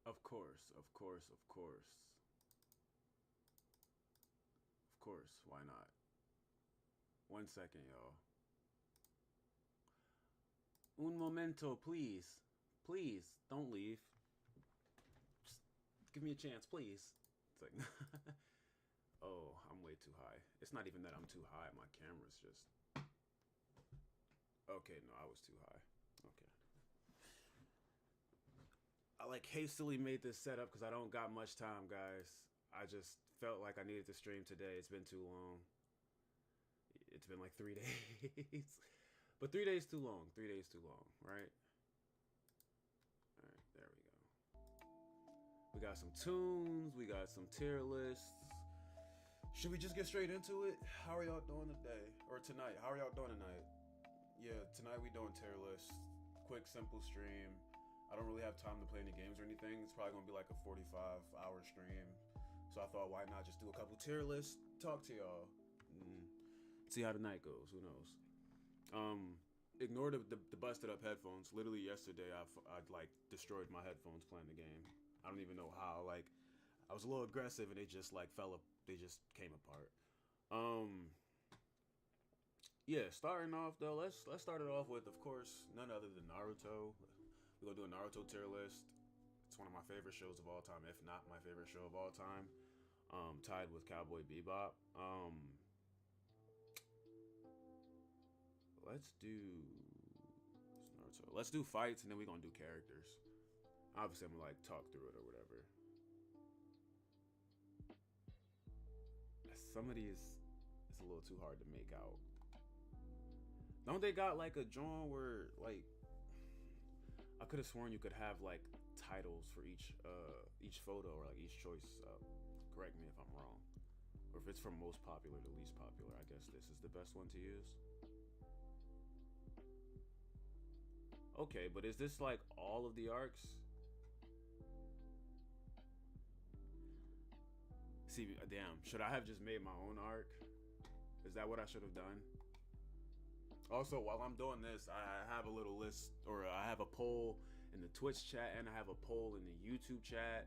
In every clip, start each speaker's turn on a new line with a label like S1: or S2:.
S1: Of course, of course, of course. Of course, why not? 1 second, y'all. Un momento, please. Please, don't leave. Just give me a chance, please. It's like, oh, I'm way too high. It's not even that I'm too high. My camera's just. Okay, no, I was too high. Okay. I like hastily made this setup because I don't got much time, guys. I just felt like I needed to stream today. It's been too long. It's been like 3 days. But 3 days too long. 3 days too long, right? Alright, there we go. We got some tunes, we got some tier lists. Should we just get straight into it? How are y'all doing today? Or tonight? How are y'all doing tonight? Yeah, tonight we doing tier lists. Quick, simple stream. I don't really have time to play any games or anything. It's probably gonna be like a 45-hour stream. So I thought, why not just do a couple tier lists, talk to y'all, see how the night goes. Who knows? Ignore the busted up headphones. Literally yesterday, I'd like destroyed my headphones playing the game. I don't even know how. Like, I was a little aggressive and they just like fell up. They just came apart. Yeah. Starting off though, let's start it off with, of course, none other than Naruto. We're gonna do a Naruto tier list. It's one of my favorite shows of all time, if not my favorite show of all time. Tied with Cowboy Bebop. Let's do Naruto. Let's do fights and then we're gonna do characters. Obviously, I'm gonna like talk through it or whatever. Some of these it's a little too hard to make out. Don't they got like a joint where like I could have sworn you could have like titles for each photo or like each choice. Correct me if I'm wrong. Or if it's from most popular to least popular, I guess this is the best one to use. Okay, but is this like all of the arcs? See, damn, should I have just made my own arc? Is that what I should have done? Also, while I'm doing this, I have a little list, or I have a poll in the Twitch chat, and I have a poll in the YouTube chat,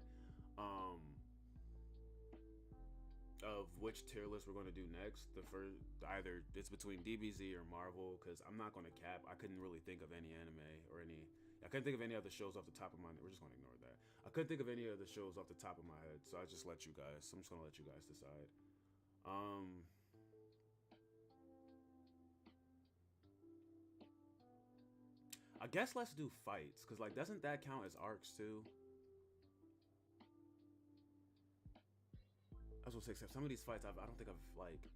S1: of which tier list we're going to do next. The first, either it's between DBZ or Marvel, because I'm not going to cap. I couldn't really think of any anime or any. I couldn't think of any other shows off the top of my head. We're just going to ignore that. I couldn't think of any other shows off the top of my head, so I just let you guys. I'm just going to let you guys decide. I guess let's do fights, because like doesn't that count as arcs too? I was gonna say, except some of these fights I don't think I've like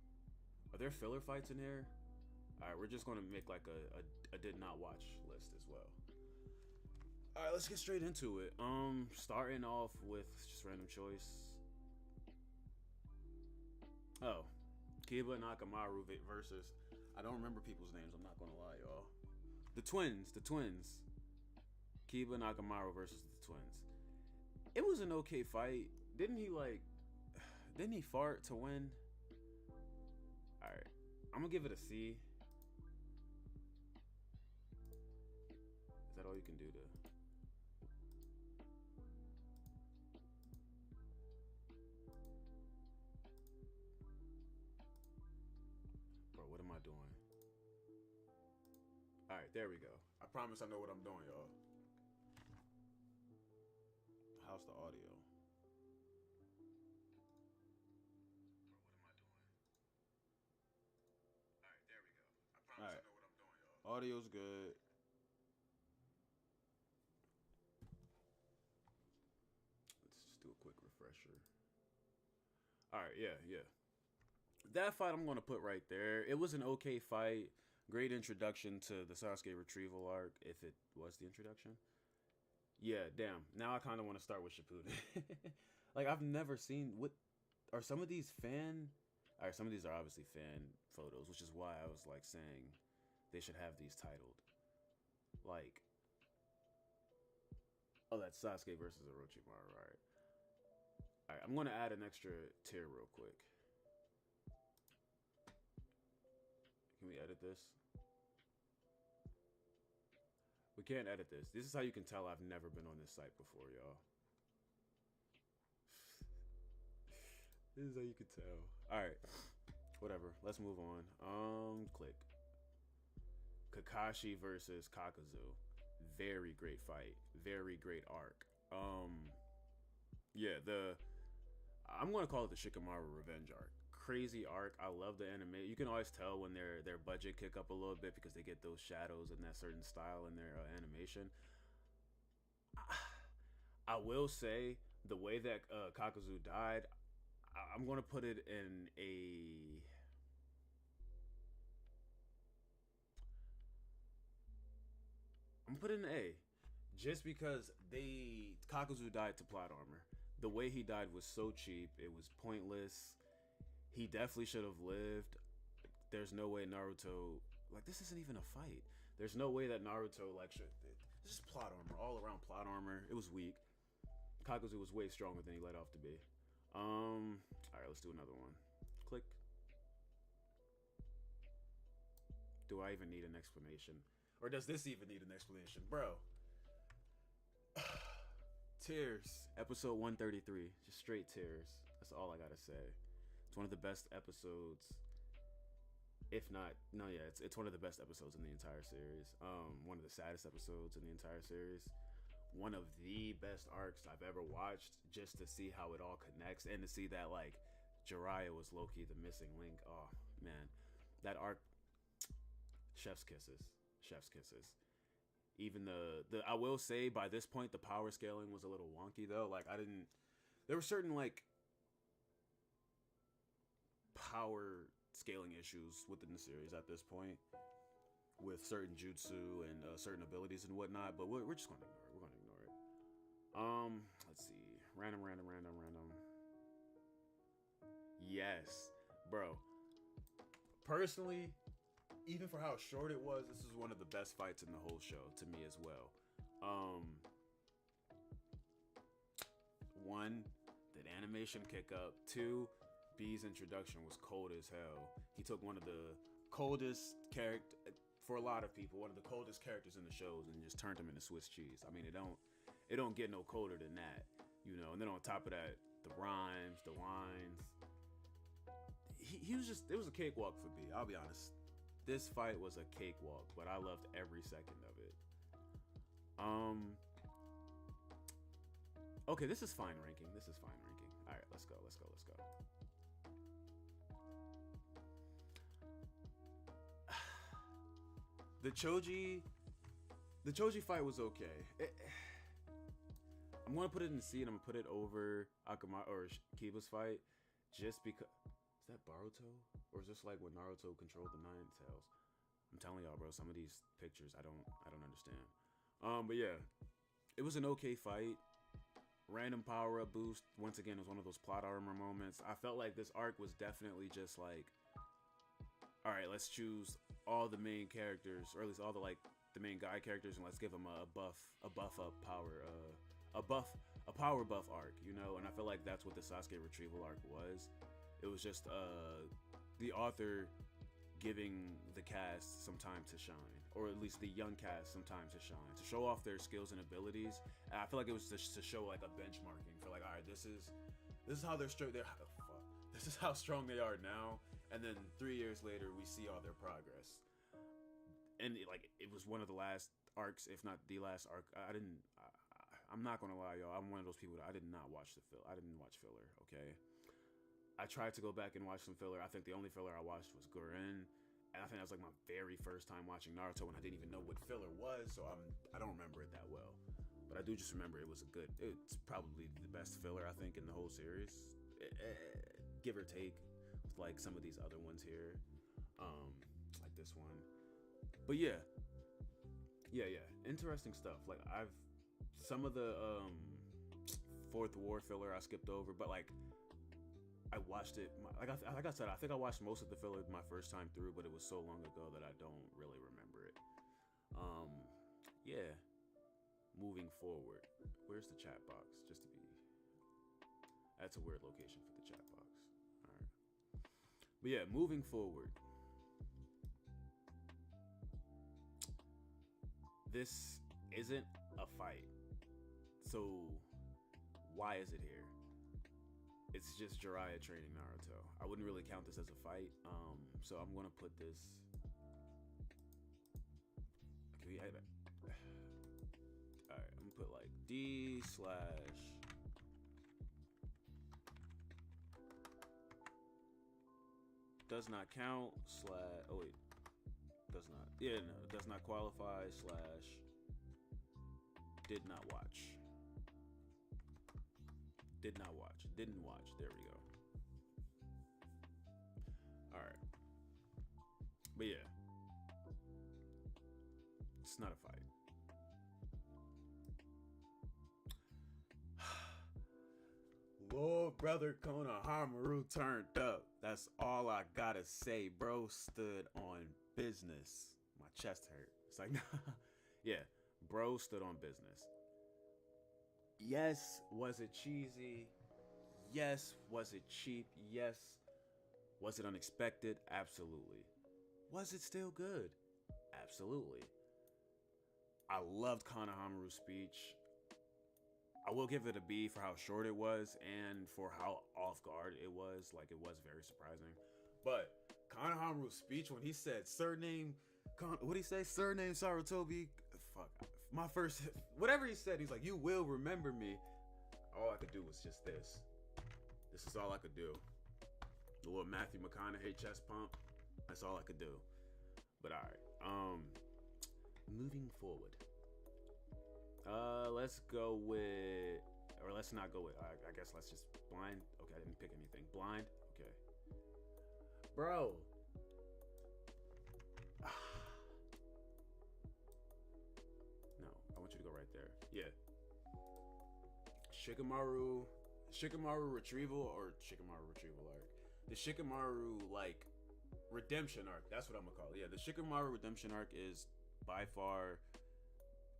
S1: Are there filler fights in here? All right, we're just gonna make like a did not watch list as well. All right, let's get straight into it. Starting off with just random choice. Oh, Kiba Nakamaru versus, I don't remember people's names. I'm not gonna lie, y'all. The twins. Kiba Nakamaru versus the twins. It was an okay fight. Didn't he fart to win? All right, I'm gonna give it a C. Is that all you can do to? Bro, what am I doing? All right, there we go. I promise I know what I'm doing, y'all. How's the audio? All right. Audio's good. Let's just do a quick refresher. All right, yeah. That fight I'm going to put right there. It was an okay fight. Great introduction to the Sasuke retrieval arc, if it was the introduction. Yeah, damn. Now I kind of want to start with Shippuden. Like, I've never seen... What are some of these fan... All right, some of these are obviously fan photos, which is why I was, like, saying they should have these titled. Like... Oh, that's Sasuke versus Orochimaru, alright. Alright, I'm going to add an extra tier real quick. Can we edit this? We can't edit this. This is how you can tell I've never been on this site before, y'all. This is how you can tell. Alright. Whatever. Let's move on. Click. Kakashi versus Kakuzu. Very great fight. Very great arc. Yeah, I'm gonna call it the Shikamaru Revenge arc. Crazy arc. I love the anime. You can always tell when their budget kick up a little bit because they get those shadows and that certain style in their animation. I will say the way that Kakuzu died, I'm gonna put it in a... I'm putting an A, just because Kakuzu died to plot armor. The way he died was so cheap. It was pointless. He definitely should have lived. There's no way Naruto, like, this isn't even a fight. There's no way that Naruto, like, should... This is plot armor, all around plot armor. It was weak. Kakuzu was way stronger than he let off to be. All right, let's do another one. Click. Do I even need an explanation? Or does this even need an explanation? Bro. Tears. Episode 133. Just straight tears. That's all I gotta say. It's one of the best episodes. If not, no, yeah, it's one of the best episodes in the entire series. One of the saddest episodes in the entire series. One of the best arcs I've ever watched, just to see how it all connects and to see that, like, Jiraiya was low-key the missing link. Oh, man. That arc, chef's kisses. Chef's kisses. Even I will say, by this point, the power scaling was a little wonky, though. Like, there were certain, like, power scaling issues within the series at this point, with certain jutsu and certain abilities and whatnot, but we're just going to ignore it. We're going to ignore it. Let's see. Random. Yes. Bro. Personally, even for how short it was, this is one of the best fights in the whole show, to me as well. One, that animation kick up. Two, B's introduction was cold as hell. He took one of the coldest for a lot of people, one of the coldest characters in the shows, and just turned him into Swiss cheese. I mean, it don't get no colder than that, you know. And then on top of that, the rhymes, the lines. He was just, it was a cakewalk for B. I'll be honest. This fight was a cakewalk, but I loved every second of it. Okay, this is fine ranking. All right, let's go. The Choji fight was okay. I'm gonna put it in C, and I'm gonna put it over Akama or Kiba's fight, just because. Is that Baruto? Or is this like when Naruto controlled the Nine Tails? I'm telling y'all, bro, some of these pictures I don't understand. But yeah, it was an okay fight. Random power up boost. Once again, it was one of those plot armor moments. I felt like this arc was definitely just like, all right, let's choose all the main characters, or at least all the main guy characters, and let's give them a buff up power, a power buff arc, you know. And I feel like that's what the Sasuke retrieval arc was. It was just the author giving the cast some time to shine, or at least the young cast some time to shine, to show off their skills and abilities. And I feel like it was just to show like a benchmarking for like, all right, this is how they're strong. This is how strong they are now. And then 3 years later, we see all their progress. And it was one of the last arcs, if not the last arc. I'm not gonna lie, y'all. I'm one of those people that I did not watch I didn't watch filler. Okay. I tried to go back and watch some filler. I think the only filler I watched was Gurren, and I think that was like my very first time watching Naruto when I didn't even know what filler was, so I don't remember it that well. But I do just remember it's probably the best filler I think in the whole series, give or take, with like some of these other ones here, like this one. But yeah, interesting stuff. Like some of the Fourth War filler I skipped over, but like I watched it, like I said, I think I watched most of the filler my first time through, but it was so long ago that I don't really remember it. Yeah. Moving forward, where's the chat box? That's a weird location for the chat box. All right. But yeah, moving forward. This isn't a fight. So why is it here? It's just Jiraiya training Naruto. I wouldn't really count this as a fight. So I'm gonna put this. Alright, I'm gonna put like D/ does not count / oh wait, does not. Yeah, no, does not qualify / did not watch. Did not watch. Didn't watch. There we go. Alright. But yeah. It's not a fight. Lord brother Konohamaru turned up. That's all I gotta say. Bro stood on business. My chest hurt. It's like, yeah. Bro stood on business. Yes, was it cheesy? Yes, was it cheap? Yes. Was it unexpected? Absolutely. Was it still good? Absolutely. I loved Konohamaru's speech. I will give it a B for how short it was and for how off guard it was. Like, it was very surprising. But Konohamaru's speech when he said surname, what'd he say? Surname Sarutobi? Fuck. My first, whatever he said, he's like, you will remember me. All I could do was just this. This is all I could do. The little Matthew McConaughey chest pump. That's all I could do. But all right. Moving forward. Let's go with, or let's not go with, I guess let's just blind. Okay, I didn't pick anything. Blind. Okay. Bro. No, I want you to go right there. Yeah. Shikamaru retrieval arc. The Shikamaru like redemption arc. That's what I'm gonna call it. Yeah, the Shikamaru redemption arc is by far,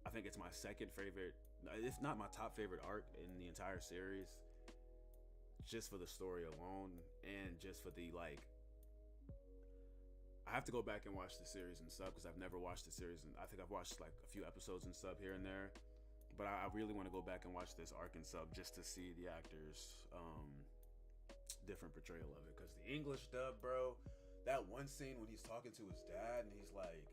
S1: I think it's my second favorite, if not my top favorite arc in the entire series. Just for the story alone, and just for the like, I have to go back and watch the series and sub because I've never watched the series, and I think I've watched like a few episodes and sub here and there. But I really want to go back and watch this arc and sub just to see the actors' different portrayal of it. Because the English dub, bro, that one scene when he's talking to his dad and he's like,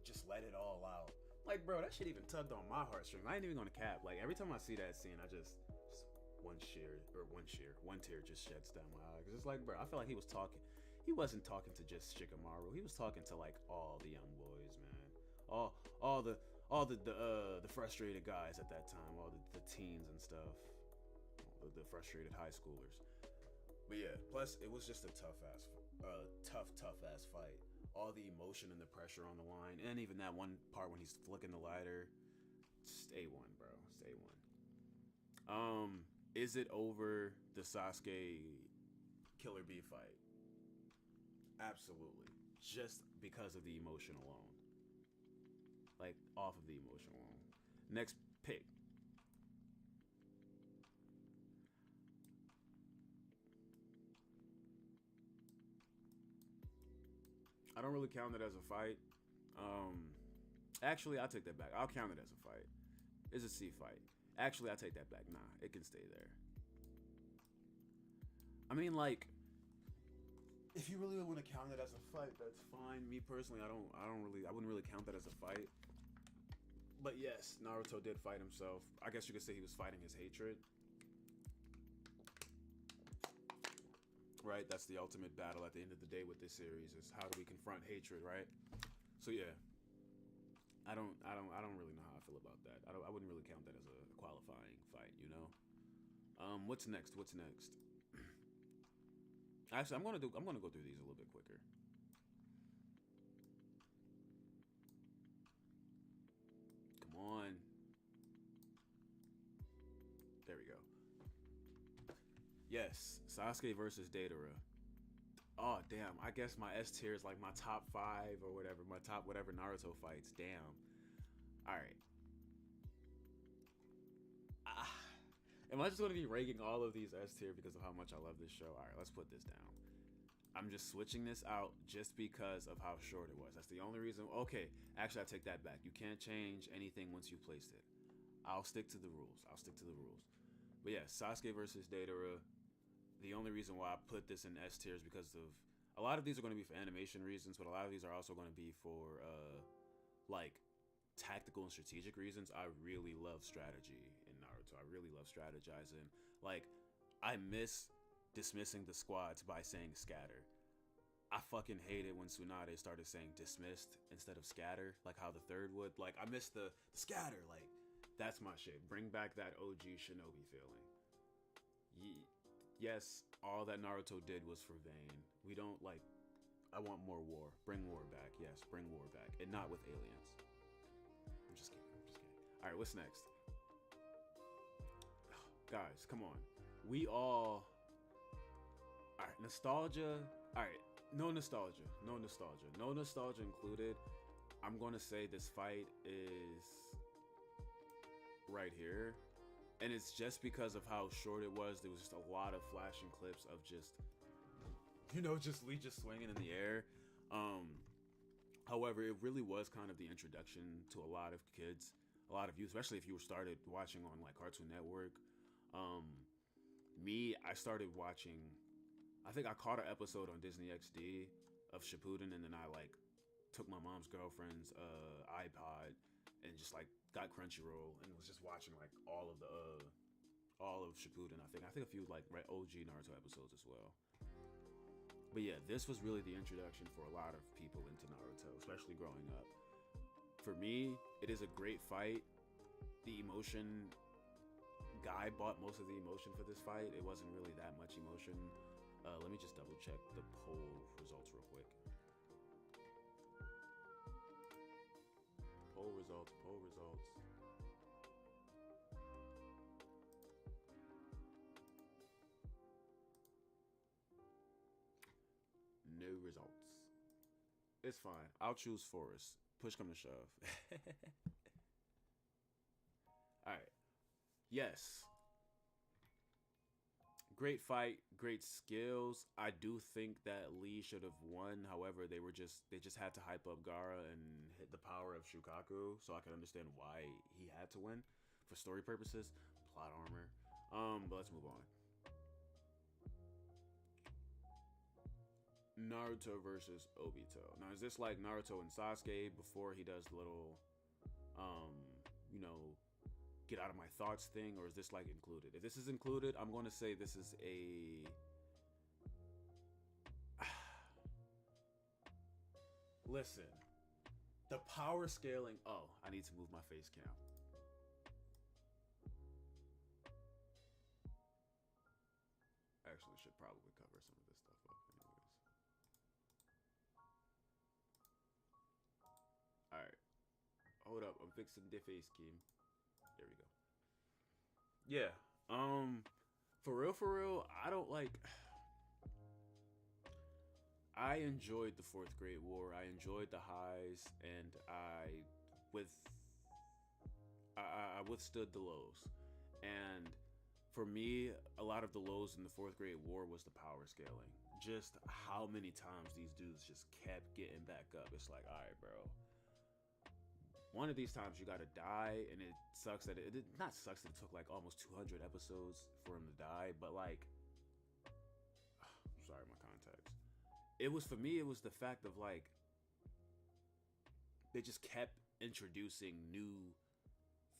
S1: just let it all out. Like, bro, that shit even tugged on my heartstrings. I ain't even gonna cap. Like, every time I see that scene, I just one tear just sheds down my eye. Because it's like, bro, I feel like he wasn't talking to just Shikamaru. He was talking to like all the young boys, man. All the frustrated guys at that time, all the teens and stuff, the frustrated high schoolers. But yeah, plus it was just a tough ass fight. All the emotion and the pressure on the line, and even that one part when he's flicking the lighter, stay one, bro, stay one. Is it over the Sasuke Killer Bee fight? Absolutely, just because of the emotion alone, like off of the emotion alone. Next pick. I don't really count it as a fight. Actually, I'll take that back. I'll count it as a fight. It's a C fight. Actually, I take that back. Nah, it can stay there. I mean, like, if you really want to count it as a fight, that's fine. Me personally, I wouldn't really count that as a fight. But yes, Naruto did fight himself. I guess you could say he was fighting his hatred. Right? That's the ultimate battle at the end of the day with this series is how do we confront hatred, right? So yeah. I don't really know how I feel about that. I wouldn't really count that as a qualifying fight, you know? What's next? Actually, I'm gonna go through these a little bit quicker. Come on. There we go. Yes, Sasuke versus Deidara. Oh damn! I guess my S tier is like my top 5 or whatever, my top whatever Naruto fights. Damn. All right. Am I just going to be ranking all of these S tier because of how much I love this show? All right, let's put this down. I'm just switching this out just because of how short it was. That's the only reason. Okay, actually, I take that back. You can't change anything once you placed it. I'll stick to the rules. But yeah, Sasuke versus Deidara. The only reason why I put this in S tier is because of a lot of these are going to be for animation reasons, but a lot of these are also going to be for like tactical and strategic reasons. I really love strategy in Naruto. I really love strategizing. Like, I miss dismissing the squads by saying scatter. I fucking hate it when Tsunade started saying dismissed instead of scatter, like how the third would. Like, I miss the scatter. Like, that's my shit. Bring back that OG Shinobi feeling. Yes, all that Naruto did was for Vayne. We don't, like, I want more war. Bring war back. Yes, bring war back. And not with aliens. I'm just kidding. All right, what's next? Guys, come on. We all right, nostalgia. All right, no nostalgia included. I'm going to say this fight is right here. And it's just because of how short it was. There was just a lot of flashing clips of just Lee just swinging in the air. However, it really was kind of the introduction to a lot of kids, a lot of you, especially if you started watching on like Cartoon Network. I started watching, I think I caught an episode on Disney XD of Shippuden, and then I like took my mom's girlfriend's iPod and just like got Crunchyroll and was just watching like all of Shippuden. I think a few like OG Naruto episodes as well. But yeah, this was really the introduction for a lot of people into Naruto, especially growing up. For me, it is a great fight. The emotion, Guy bought most of the emotion for this fight. It wasn't really that much emotion. Let me just double check the poll results real quick. Poll results. No results. It's fine. I'll choose Forest. Push come to shove. Alright. Yes. Great fight, great skills. I do think that Lee should have won. However, they just had to hype up Gaara and hit the power of Shukaku, so I can understand why he had to win for story purposes, plot armor. But let's move on. Naruto versus Obito. Now, is this like Naruto and Sasuke before he does the little, get out of my thoughts thing, or is this like included? If this is included, I'm going to say this is a... Listen, the power scaling... Oh, I need to move my face cam. Actually, should probably cover Hold up, I'm fixing the face scheme. There we go. Yeah. For real, I don't like. I enjoyed the Fourth Great War. I enjoyed the highs, and with I withstood the lows. And for me, a lot of the lows in the Fourth Great War was the power scaling. Just how many times these dudes just kept getting back up. It's like, all right, bro. One of these times you gotta die, and it sucks that it not sucks that it took like almost 200 episodes for him to die, but like, sorry, my contacts. It was, for me, it was the fact of like, they just kept introducing new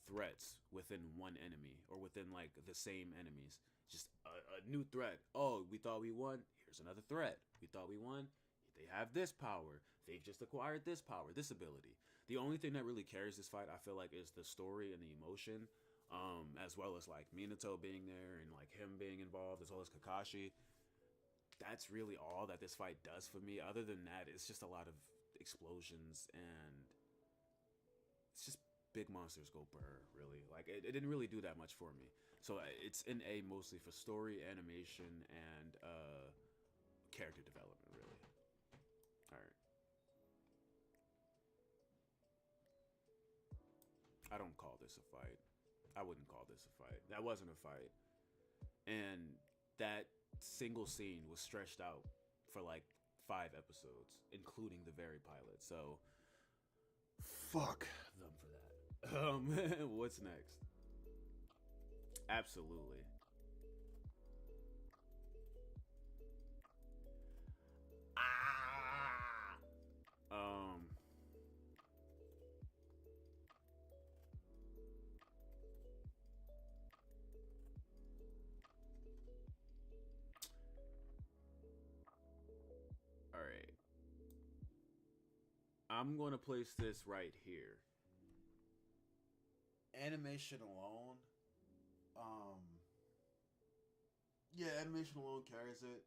S1: threats within one enemy, or within like the same enemies. Just a new threat. Oh, we thought we won. Here's another threat. We thought we won. They have this power. They've just acquired this power, this ability. The only thing that really carries this fight, I feel like, is the story and the emotion, as well as like Minato being there and like him being involved, as well as Kakashi. That's really all that this fight does for me. Other than that, it's just a lot of explosions, and it's just big monsters go brr, really. Like, it didn't really do that much for me. So it's an A mostly for story, animation, and character development, really. Alright. I don't call this a fight. I wouldn't call this a fight. That wasn't a fight. And that single scene was stretched out for like 5 episodes, including the very pilot. So, fuck them for that. What's next? Absolutely. All right. I'm going to place this right here. Animation alone, yeah, animation alone carries it.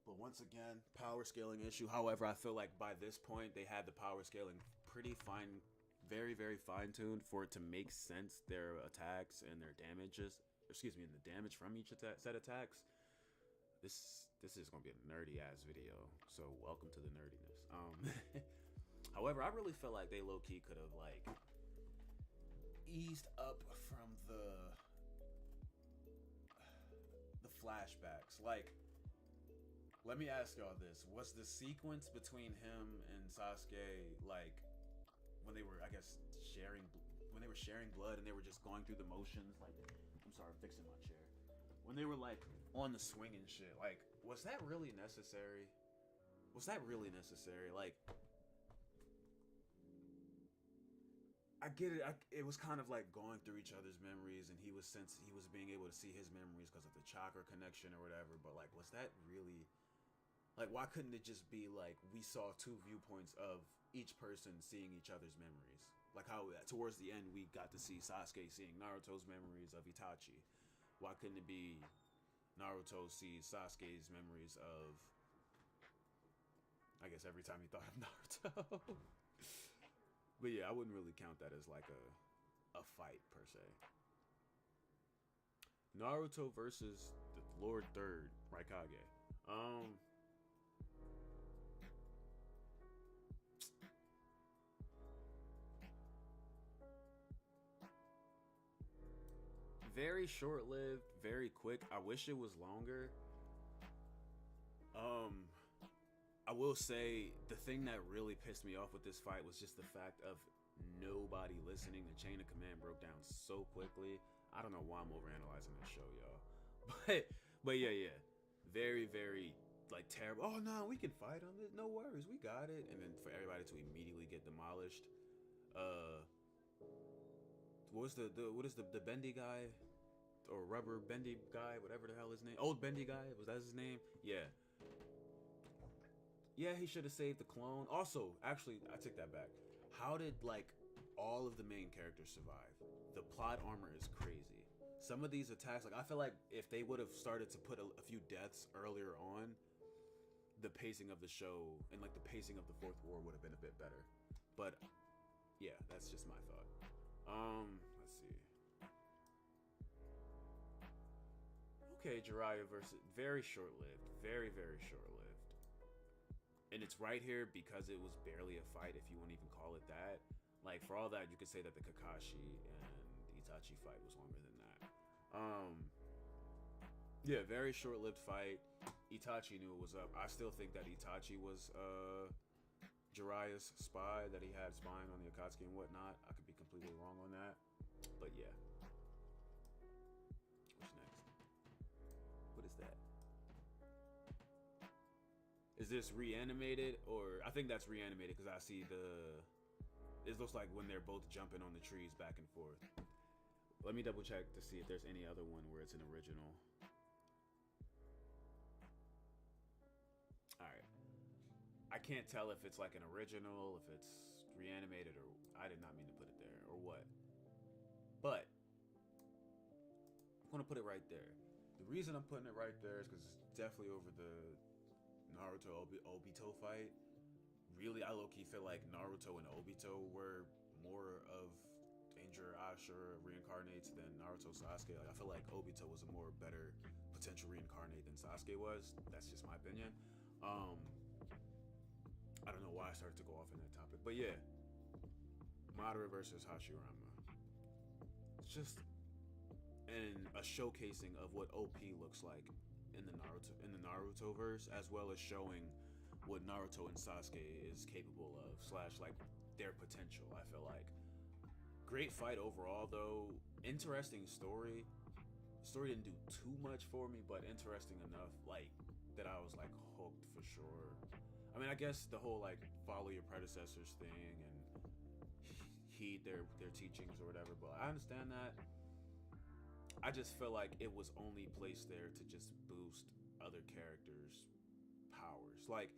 S1: But once again, power scaling issue. However, I feel like by this point, they had the power scaling pretty fine, very, very fine-tuned for it to make sense, their attacks and their damages. Excuse me, and the damage from each set attacks. This is going to be a nerdy-ass video, so welcome to the nerdiness. However, I really feel like they low-key could have, like, eased up from the flashbacks. Like, let me ask y'all this. Was the sequence between him and Sasuke, like, when they were, I guess, when they were sharing blood and they were just going through the motions, like, I'm sorry, I'm fixing my chair. When they were, like, on the swing and shit, like, was that really necessary? Was that really necessary? Like, I get it. It was kind of like going through each other's memories, and he was being able to see his memories because of the chakra connection or whatever. But like, was that really, like, why couldn't it just be like we saw 2 viewpoints of each person seeing each other's memories? Like how towards the end we got to see Sasuke seeing Naruto's memories of Itachi. Why couldn't it be Naruto sees Sasuke's memories of, I guess, every time he thought of Naruto? But yeah, I wouldn't really count that as like a fight per se. Naruto versus the Lord Third Raikage. Very short-lived, very quick. I wish it was longer. I will say the thing that really pissed me off with this fight was just the fact of nobody listening. The chain of command broke down so quickly. I don't know why I'm overanalyzing this show, y'all. But yeah. Very, very, like, terrible. Oh, no, we can fight on it. No worries, we got it. And then for everybody to immediately get demolished. What is the bendy guy? Or rubber bendy guy, whatever the hell his name. Old bendy guy, was that his name? Yeah. Yeah, he should have saved the clone. Also, actually, I take that back. How did, like, all of the main characters survive? The plot armor is crazy. Some of these attacks, like, I feel like if they would have started to put a few deaths earlier on, the pacing of the show and, like, the pacing of the Fourth War would have been a bit better. But, yeah, That's just my thought. Let's see. Okay, Jiraiya versus very short-lived, very short-lived, and it's right here because it was barely a fight, if you want to even call it that. Like for all that, you could say that the Kakashi and Itachi fight was longer than that. Yeah, very short-lived fight. Itachi knew it was up. I still think that Itachi was Jiraiya's spy, that he had spying on the Akatsuki and whatnot. I could be completely wrong on that, but yeah. What's next? What is that? Is this reanimated? Or I think that's reanimated because I see it looks like when they're both jumping on the trees back and forth. Let me double check to see if there's any other one where it's an original. Alright. I can't tell if it's like an original, if it's reanimated, or I did not mean to put it there, or what. But I'm going to put it right there. The reason I'm putting it right there is because it's definitely over the Naruto Obito fight. Really, I low-key feel like Naruto and Obito were more of Danger Ashura reincarnates than Naruto Sasuke. Like, I feel like Obito was a more better potential reincarnate than Sasuke was. That's just my opinion. I don't know why I started to go off in that topic, but yeah, Madara versus Hashirama. It's just a showcasing of what OP looks like in the Naruto verse, as well as showing what Naruto and Sasuke is capable of, / like their potential. I feel like great fight overall, though. Interesting story. The story didn't do too much for me, but interesting enough, like that I was like hooked for sure. I mean, I guess the whole like follow your predecessors thing and heed their teachings or whatever, but I understand that. I just feel like it was only placed there to just boost other characters' powers. Like,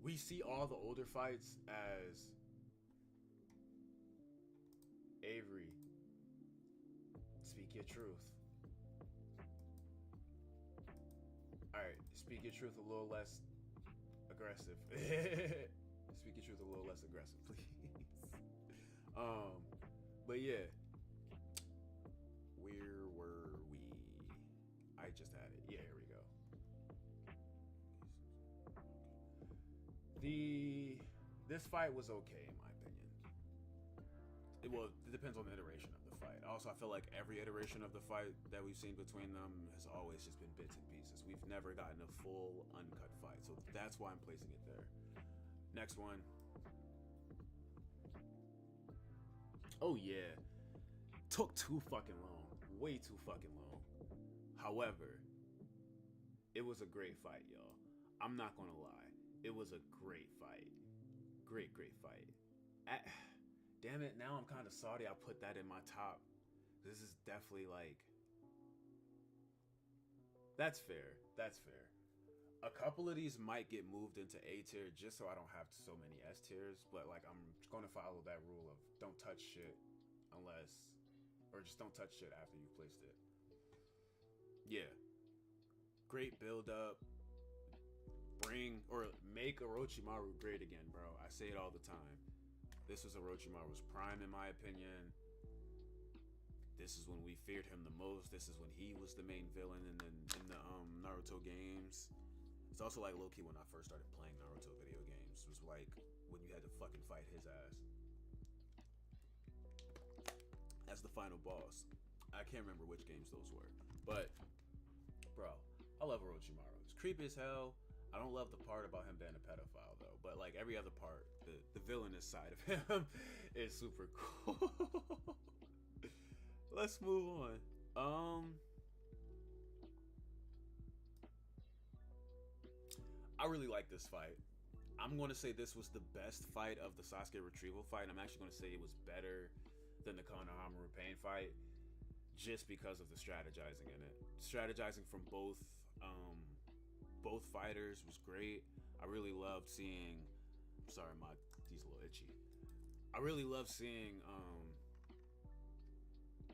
S1: we see all the older fights as Avery, speak your truth. Alright, speak your truth a little less aggressive. Speak your truth a little less aggressive, please. But yeah. Where were we? I just had it. Yeah, here we go. This fight was okay in my opinion. It depends on the iteration of the fight. Also, I feel like every iteration of the fight that we've seen between them has always just been bits and pieces. We've never gotten a full uncut fight, so that's why I'm placing it there. Next one. Oh yeah. Took too fucking long. Way too fucking long. However, it was a great fight, y'all. I'm not gonna lie. It was a great fight. Great fight. Damn it, now I'm kind of salty I put that in my top. This is definitely like... That's fair. A couple of these might get moved into A tier just so I don't have so many S tiers, but like I'm going to follow that rule of don't touch shit unless... Or just don't touch shit after you've placed it. Yeah. Great build up. Make Orochimaru great again, bro. I say it all the time. This was Orochimaru's prime, in my opinion. This is when we feared him the most. This is when he was the main villain in the Naruto games. It's also like low-key when I first started playing Naruto video games. It was like when you had to fucking fight his ass. As the final boss. I can't remember which games those were. But, bro, I love Orochimaru. It's creepy as hell. I don't love the part about him being a pedophile, though. But, like, every other part, the villainous side of him is super cool. Let's move on. I really like this fight. I'm going to say this was the best fight of the Sasuke retrieval fight. I'm actually going to say it was better than the Konohamaru Pain fight, just because of the strategizing in it. Strategizing from both fighters was great. I really loved seeing... Sorry, my teeth's a little itchy. I really love seeing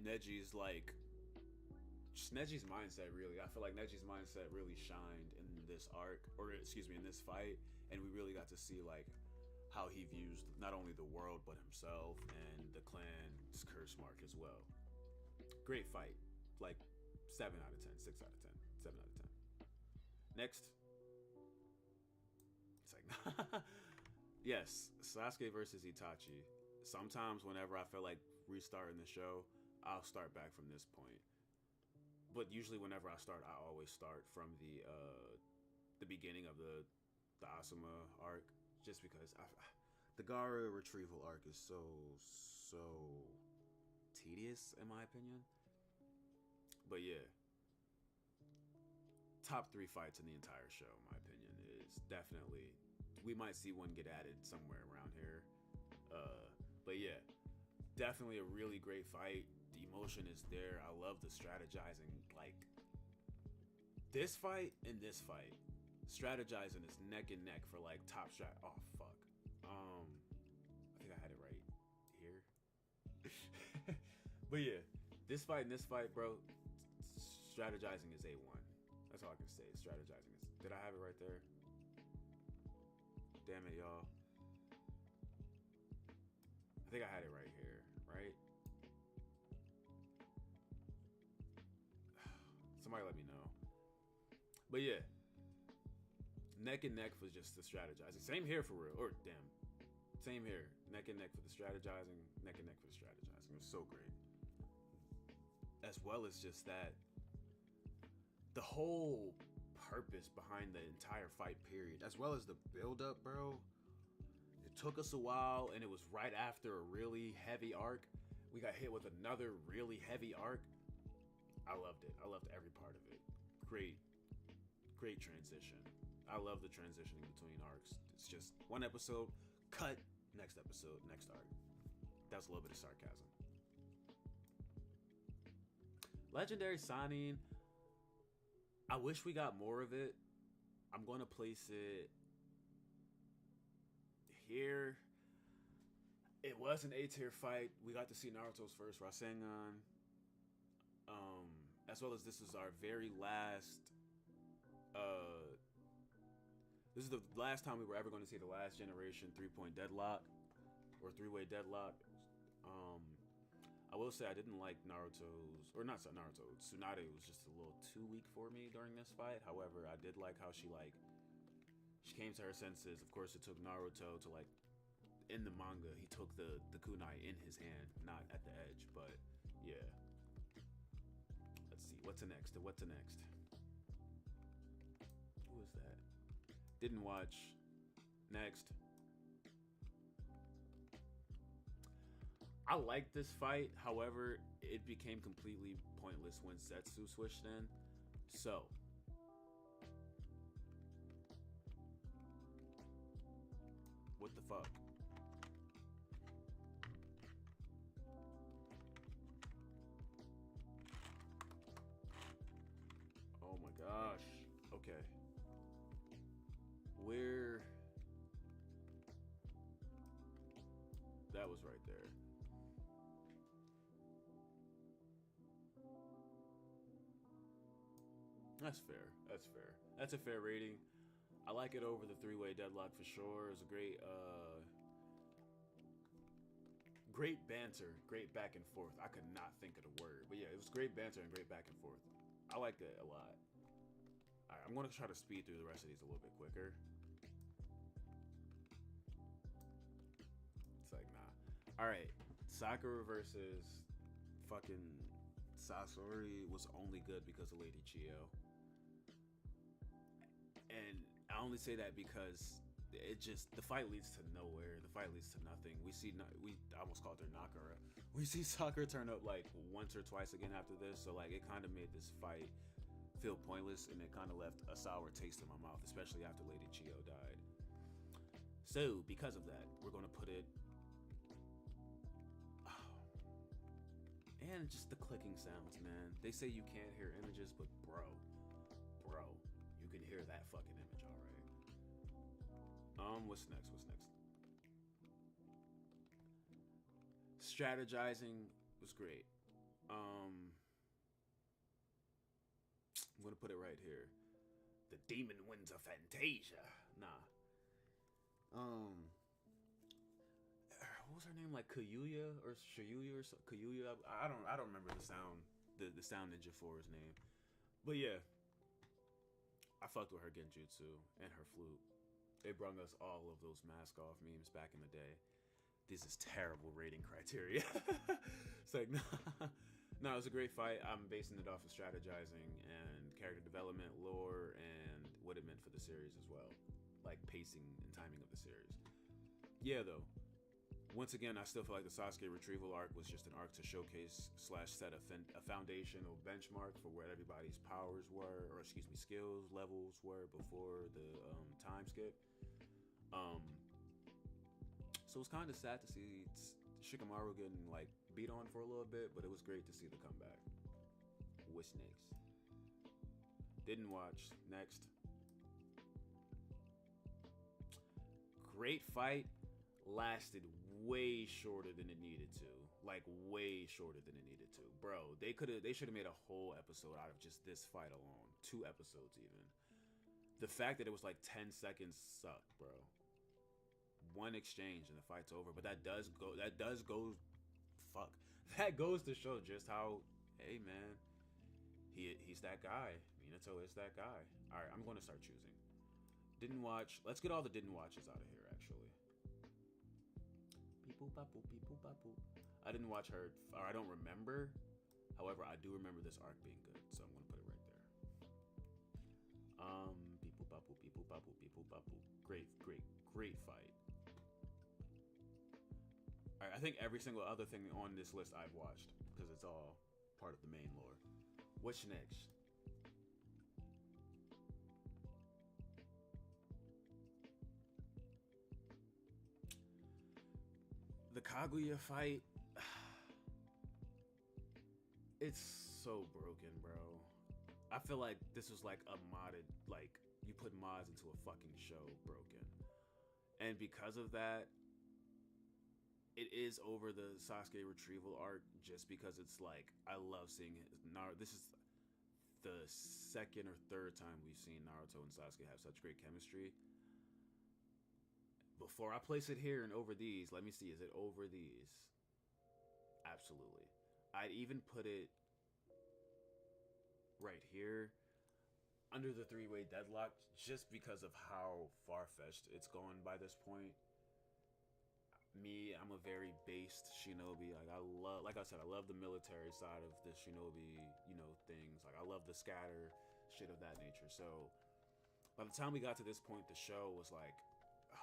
S1: Neji's Neji's mindset, really. I feel like Neji's mindset really shined in this arc, or excuse me, in this fight, and we really got to see like how he views not only the world but himself and the clan's curse mark as well. Great fight. Like 7 out of 10, 6 out of 10, 7 out of 10. Next. It's like, yes, Sasuke versus Itachi. Sometimes whenever I feel like restarting the show, I'll start back from this point. But usually whenever I start, I always start from the beginning of the Asuma arc, just because the Gaara retrieval arc is so tedious in my opinion. But yeah, top 3 fights in the entire show, in my opinion, is definitely, we might see one get added somewhere around here. But yeah, definitely a really great fight. The emotion is there. I love the strategizing. Like, this fight and this fight, strategizing is neck and neck for like top strat. Oh fuck. I think I had it right here. But yeah, this fight and this fight, bro, strategizing is A1. That's all I can say. Strategizing is. Did I have it right there? Damn it, y'all. I think I had it right here, right? Somebody let me know. But yeah, neck and neck for just the strategizing. Same here for real. Or damn, same here. Neck and neck for the strategizing. Neck and neck for the strategizing. It was so great. As well as just that, the whole purpose behind the entire fight period, as well as the build up, bro. It took us a while, and it was right after a really heavy arc. We got hit with another really heavy arc. I loved it. I loved every part of it. Great transition. I love the transitioning between arcs. It's just one episode, cut, next episode, next arc. That's a little bit of sarcasm. Legendary signing. I wish we got more of it. I'm going to place it here. It was an A-tier fight. We got to see Naruto's first Rasengan. As well as this is our very last this is the last time we were ever going to see the last generation 3-point deadlock or 3-way deadlock. I will say I didn't like Naruto's, or not Naruto, Tsunade was just a little too weak for me during this fight. However, I did like how she came to her senses. Of course, it took Naruto to, like, in the manga, he took the kunai in his hand, not at the edge. But yeah, let's see what's next. Who is that? Didn't watch. Next. I like this fight, however, it became completely pointless when Zetsu switched in. So, what the fuck? Oh my gosh. Okay. Where? That was right there. That's fair. That's a fair rating. I like it over the 3-way deadlock for sure. It was a great banter, great back and forth. I could not think of the word, but yeah, it was great banter and great back and forth. I liked it a lot. All right, I'm going to try to speed through the rest of these a little bit quicker. It's like, nah. All right, Sakura versus fucking Sasori was only good because of Lady Chio. And I only say that because the fight leads to nowhere. The fight leads to nothing. We almost called her Nakara. We see Sakura turn up like once or twice again after this. So like it kind of made this fight feel pointless, and it kind of left a sour taste in my mouth, especially after Lady Chio died. So because of that, we're going to put it... And just the clicking sounds, man. They say you can't hear images, but bro, you can hear that fucking image, all right. What's next? Strategizing was great. I'm gonna put it right here. The demon winds of Fantasia. Nah. was her name, like Kayuya or Shayuya or so, Kayuya. I don't remember the sound ninja for his name, but yeah, I fucked with her genjutsu and her flute. It brought us all of those mask off memes back in the day. This is terrible rating criteria. It's like, nah. No, it was a great fight. I'm basing it off of strategizing and character development, lore, and what it meant for the series as well. Like pacing and timing of the series. Yeah, though. Once again, I still feel like the Sasuke retrieval arc was just an arc to showcase / set a foundational benchmark for where everybody's powers were, or excuse me, skills levels were before the time skip. So it's kind of sad to see Shikamaru getting like beat on for a little bit, but it was great to see the comeback. What's next? Didn't watch. Next. Great fight. Lasted way shorter than it needed to. Like way shorter than it needed to. Bro, they should have made a whole episode out of just this fight alone. 2 episodes even. The fact that it was like 10 seconds sucked, bro. One exchange and the fight's over. But that does go that goes to show just how, hey man, he's that guy. Minato is that guy. Alright, I'm gonna start choosing. Didn't watch. Let's get all the didn't watches out of here actually. I didn't watch her, or I don't remember. However, I do remember this arc being good, so I'm gonna put it right there. Great fight. Alright, I think every single other thing on this list I've watched, because it's all part of the main lore. What's next? The Kaguya fight, it's so broken, bro. I feel like this was like a modded, like you put mods into a fucking show broken. And because of that, it is over the Sasuke retrieval arc just because it's like, I love seeing it. This is the second or third time we've seen Naruto and Sasuke have such great chemistry. Before I place it here and over these, let me see, is it over these? Absolutely. I'd even put it right here under the 3-way deadlock just because of how far-fetched it's gone by this point. Me, I'm a very based shinobi. Like I said, I love the military side of the shinobi, things. Like I love the scatter, shit of that nature. So by the time we got to this point, the show was like, I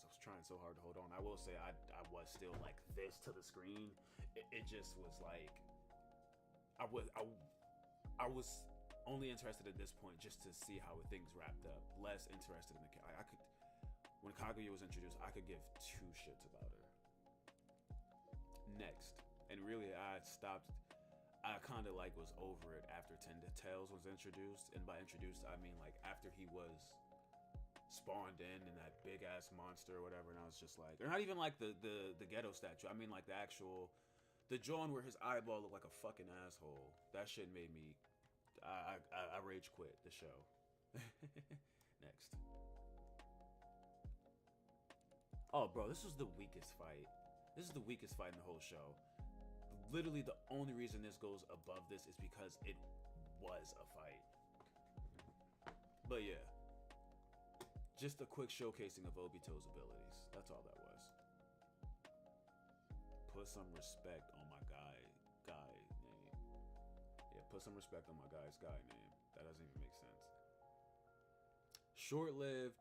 S1: was trying so hard to hold on. I will say I was still like this to the screen. It just was like I was only interested at this point just to see how things wrapped up. Less interested in the I could, when Kaguya was introduced, I could give 2 shits about her. Next, and really I kind of like was over it after Ten Tails was introduced, and by introduced I mean like after he was spawned in that big ass monster or whatever, and I was just like, or not even like the ghetto statue, I mean like the John where his eyeball looked like a fucking asshole. That shit made me I rage quit the show. Next. Oh bro, this was the weakest fight. This is the weakest fight in the whole show. Literally the only reason this goes above this is because it was a fight. But yeah, just a quick showcasing of Obito's abilities. That's all that was. Put some respect on my guy name. Yeah, put some respect on my guy's guy name. That doesn't even make sense. Short-lived.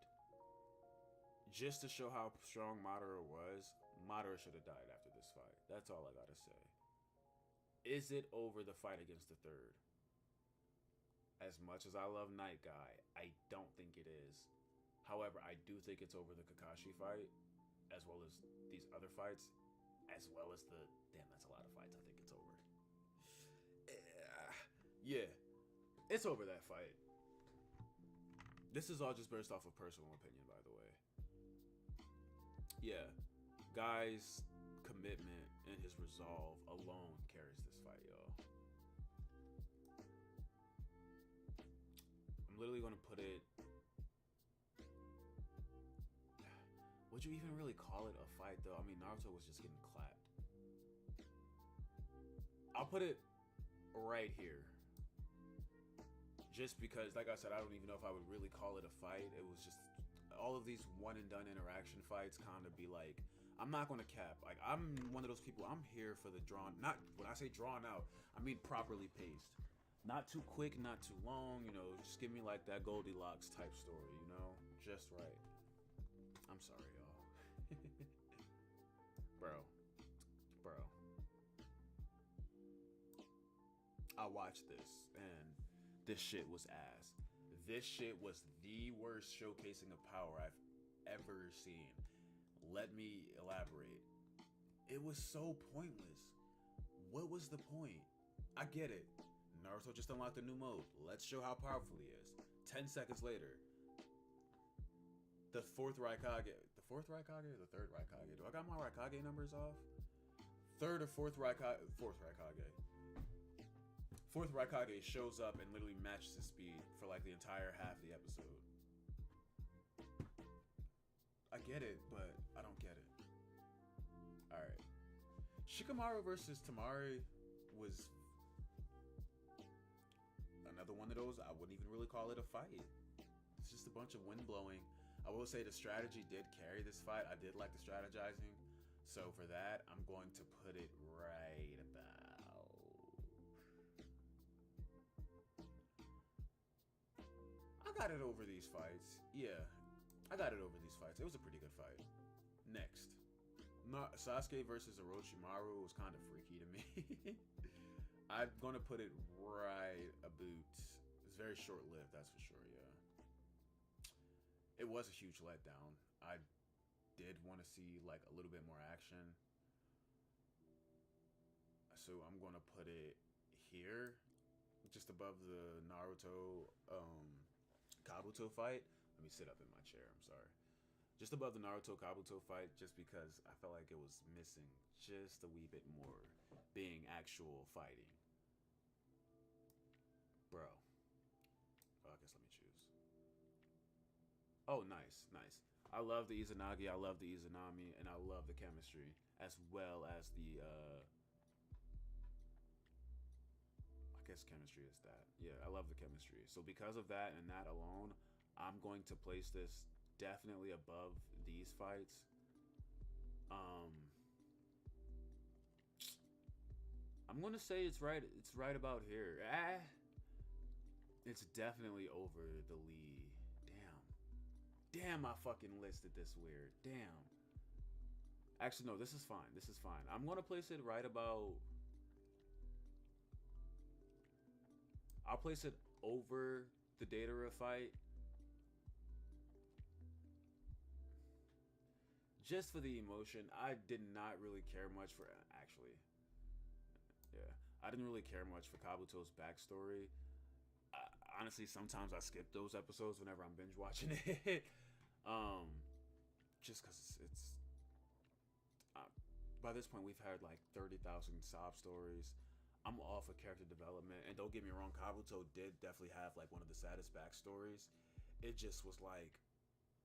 S1: Just to show how strong Madara was, Madara should have died after this fight. That's all I gotta say. Is it over the fight against the third? As much as I love Night Guy, I don't think it is. However, I do think it's over the Kakashi fight, as well as these other fights, as well as the... Damn, that's a lot of fights. I think it's over. Yeah, it's over that fight. This is all just based off of personal opinion, by the way. Yeah, Guy's commitment and his resolve alone carries this fight, y'all. I'm literally going to put it... would you even really call it a fight though? I mean, Naruto was just getting clapped. I'll put it right here. Just because, like I said, I don't even know if I would really call it a fight. It was just all of these one and done interaction fights kind of be like, I'm not going to cap. Like, I'm one of those people, I'm here for the drawn, not, when I say drawn out, I mean properly paced. Not too quick, not too long, you know, just give me like that Goldilocks type story, you know, just right. I'm sorry, y'all. Bro. I watched this, and this shit was ass. This shit was the worst showcasing of power I've ever seen. Let me elaborate. It was so pointless. What was the point? I get it. Naruto just unlocked a new mode. Let's show how powerful he is. 10 seconds later, the fourth Raikage. The fourth Raikage or the third Raikage? Do I got my Raikage numbers off? Third or fourth Raikage? Fourth Raikage. Fourth Raikage shows up and literally matches his speed for like the entire half of the episode. I get it, but I don't get it. Alright. Shikamaru versus Tamari was another one of those. I wouldn't even really call it a fight. It's just a bunch of wind blowing. I will say the strategy did carry this fight. I did like the strategizing. So for that, I'm going to put it right about... I got it over these fights. Yeah, I got it over these fights. It was a pretty good fight. Next. Sasuke versus Orochimaru was kind of freaky to me. I'm going to put it right about... It's very short-lived, that's for sure, yeah. It was a huge letdown. I did want to see like a little bit more action. So I'm going to put it here, just above the Naruto Kabuto fight. Let me sit up in my chair, I'm sorry. Just above the Naruto Kabuto fight, just because I felt like it was missing just a wee bit more being actual fighting. Bro. Oh, I guess let me choose. Oh, nice. I love the Izanagi, I love the Izanami, and I love the chemistry, as well as the, I guess chemistry is that. Yeah, I love the chemistry. So because of that and that alone, I'm going to place this definitely above these fights. I'm going to say it's right about here. It's definitely over the Lee. Damn, I fucking listed this weird. Damn. Actually, no, this is fine. I'm going to place it right about... I'll place it over the Datara fight. Just for the emotion. I did not really care much for... Actually. Yeah. I didn't really care much for Kabuto's backstory. Honestly, sometimes I skip those episodes whenever I'm binge watching it. Just because it's by this point we've had like 30,000 sob stories. I'm all for character development, and don't get me wrong, Kabuto did definitely have like one of the saddest backstories. It just was like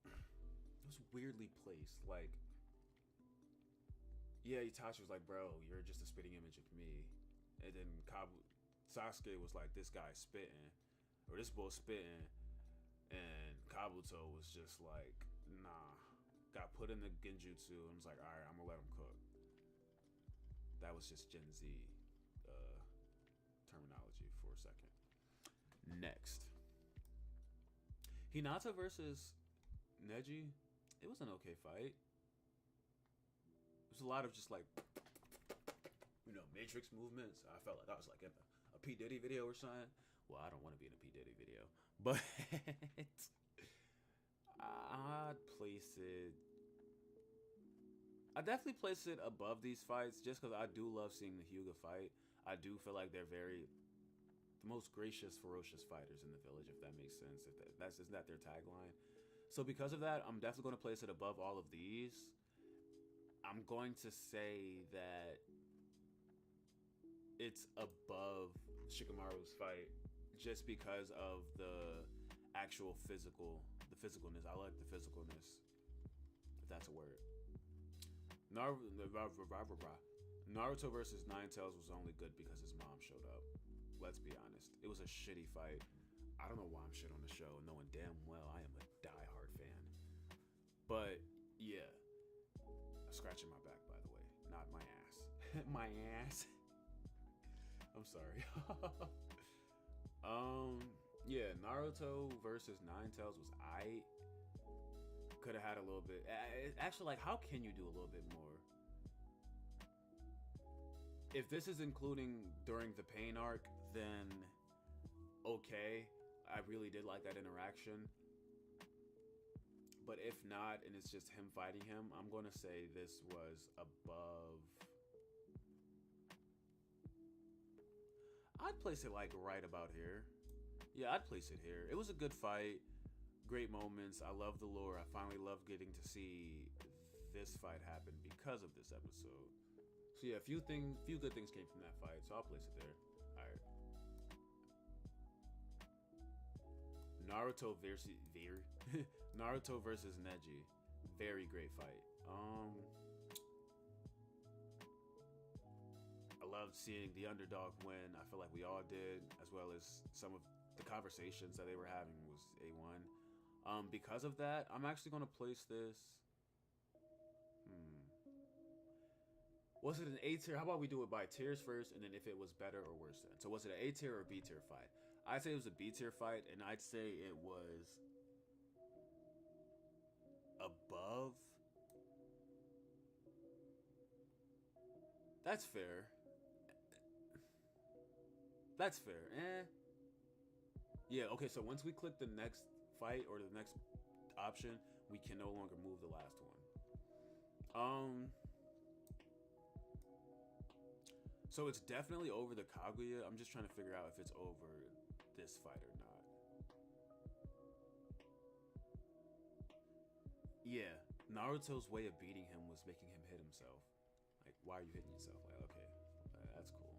S1: it was weirdly placed. Like, yeah, Itachi was like, bro, you're just a spitting image of me, and then Sasuke was like, this guy's spitting, or this bull spitting, and Kabuto was just like, nah. Got put in the genjutsu and was like, all right, I'm gonna let him cook. That was just Gen Z terminology for a second. Next, Hinata versus Neji. It was an okay fight. There's a lot of just like, you know, matrix movements. I felt like I was like in a P. Diddy video or something. Well, I don't want to be in a P. Diddy video, but I'd place it... I definitely place it above these fights just because I do love seeing the Hyuga fight. I do feel like they're the most gracious, ferocious fighters in the village, if that makes sense. Isn't that their tagline? So because of that, I'm definitely going to place it above all of these. I'm going to say that it's above Shikamaru's fight just because of the actual physicalness. I like the physicalness. if that's a word. Naruto versus Nine Tails was only good because his mom showed up. Let's be honest. It was a shitty fight. I don't know why I'm shit on the show, knowing damn well I am a diehard fan. But yeah, scratching my back, by the way, not my ass. My ass. I'm sorry. Yeah, Naruto versus Nine Tails was could have had a little bit. Actually, like, how can you do a little bit more? If this is including during the pain arc, then okay. I really did like that interaction. But if not, and it's just him fighting him, I'm going to say this was above. I'd place it like right about here. Yeah, I'd place it here. It was a good fight. Great moments. I love the lore. I finally love getting to see this fight happen because of this episode. So yeah, few good things came from that fight. So I'll place it there. All right. Naruto versus Naruto versus Neji. Very great fight. I loved seeing the underdog win. I feel like we all did, as well as some of the conversations that they were having was A1. Because of that, I'm actually going to place this. Was it an A tier? How about we do it by tiers first, and then if it was better or worse then. So was it an A tier or B tier fight? I'd say it was a B tier fight, and I'd say it was above. That's fair. That's fair. Yeah, okay, so once we click the next fight or the next option, we can no longer move the last one. So it's definitely over the Kaguya. I'm just trying to figure out if it's over this fight or not. Yeah, Naruto's way of beating him was making him hit himself. Like, why are you hitting yourself? Like, okay, that's cool.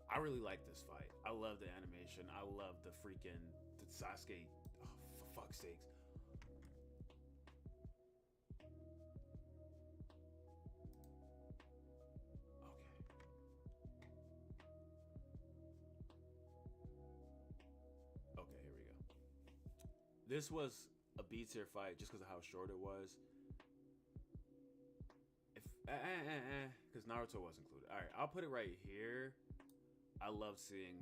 S1: I really like this fight. I love the animation. I love the Sasuke. Oh, for fuck's sakes. Okay, here we go. This was a B tier fight just because of how short it was. Because Naruto was included. All right, I'll put it right here. I love seeing.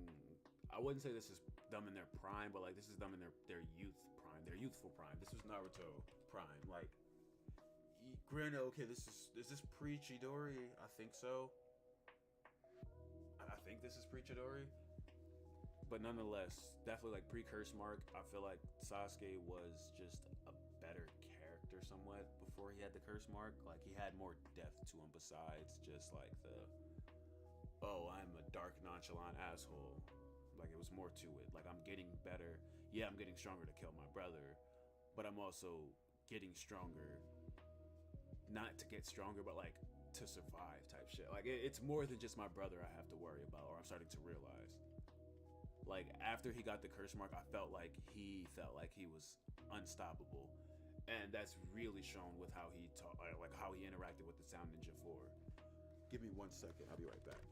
S1: I wouldn't say this is them in their prime, but like this is them in their youth prime, their youthful prime. This was Naruto prime. Like, granted, okay, is this pre Chidori? I think so. I think this is pre Chidori. But nonetheless, definitely like pre-curse mark. I feel like Sasuke was just a better character somewhat before he had the curse mark. Like he had more depth to him besides just like I'm a dark, nonchalant asshole. Like it was more to it. Like I'm getting better. Yeah, I'm getting stronger to kill my brother, but I'm also getting stronger, not to get stronger, but like to survive type shit. Like it's more than just my brother I have to worry about, or I'm starting to realize. Like after he got the curse mark, I felt like he was unstoppable, and that's really shown with how he like how he interacted with the Sound Ninja 4. Give me 1 second, I'll be right back.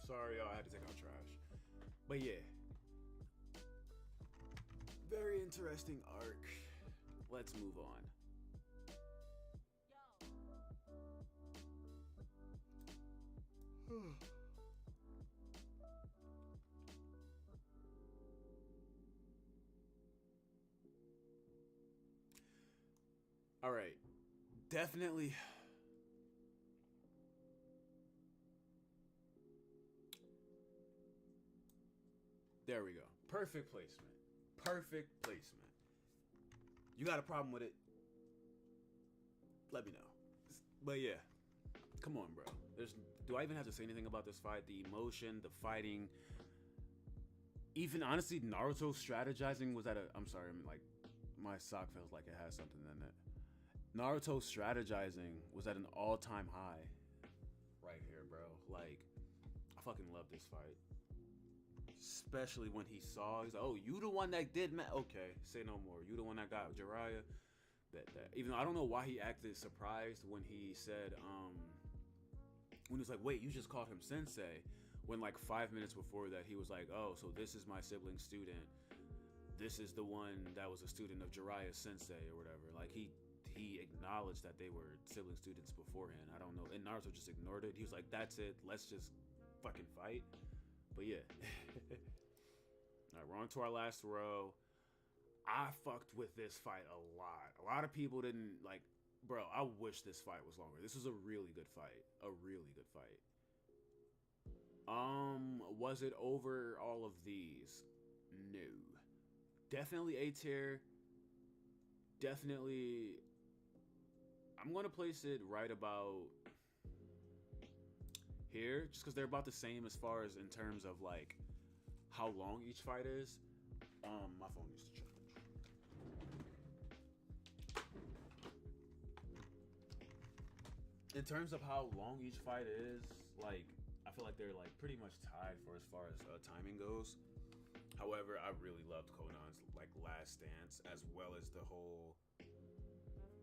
S1: Sorry, y'all, I had to take out trash. But yeah. Very interesting arc. Let's move on. All right. Definitely. There we go. Perfect placement. Perfect placement. You got a problem with it? Let me know. But yeah. Come on, bro. Do I even have to say anything about this fight? The emotion, the fighting. Even honestly, Naruto strategizing was at a. I'm sorry, I'm like, my sock feels like it has something in it. Naruto strategizing was at an all-time high. Right here, bro. Like, I fucking love this fight. Especially when he's like, oh, you the one that did, man. Okay, say no more. You the one that got Jiraiya. That. Even though I don't know why he acted surprised when he said, when he was like, wait, you just called him sensei. When like 5 minutes before that, he was like, oh, so this is my sibling student. This is the one that was a student of Jiraiya sensei or whatever. Like he acknowledged that they were sibling students beforehand. I don't know. And Naruto just ignored it. He was like, that's it. Let's just fucking fight. But yeah. All right, we're on to our last row. I fucked with this fight a lot. A lot of people didn't like, bro, I wish this fight was longer. This was a really good fight. A really good fight. Was it over all of these? No. Definitely A tier. Definitely. I'm going to place it right about here, just because they're about the same as far as in terms of like how long each fight is. My phone needs to charge. In terms of how long each fight is, like I feel like they're like pretty much tied for as far as timing goes. However, I really loved Conan's like last stance, as well as the whole.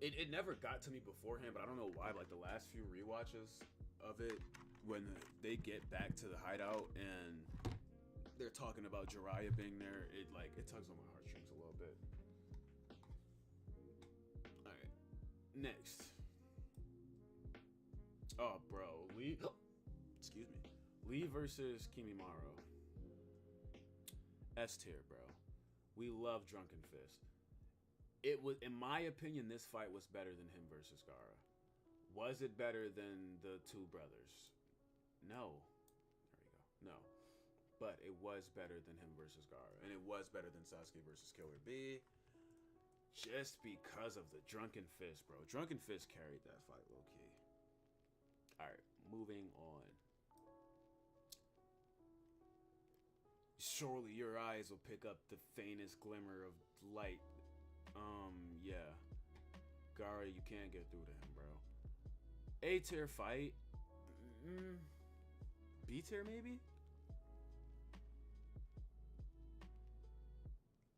S1: It never got to me beforehand, but I don't know why. Like the last few rewatches of it, when they get back to the hideout and they're talking about Jiraiya being there, it tugs on my heartstrings a little bit. All right, next. Oh, bro, Lee. Excuse me. Lee versus Kimimaro. S tier, bro. We love Drunken Fist. It was, in my opinion, this fight was better than him versus Gaara. Was it better than the two brothers? No. There we go. No. But it was better than him versus Gaara. And it was better than Sasuke versus Killer Bee. Just because of the Drunken Fist, bro. Drunken Fist carried that fight low-key. Alright, moving on. Surely your eyes will pick up the faintest glimmer of light. Yeah. Gaara, you can't get through to him, bro. A tier fight. B tier maybe?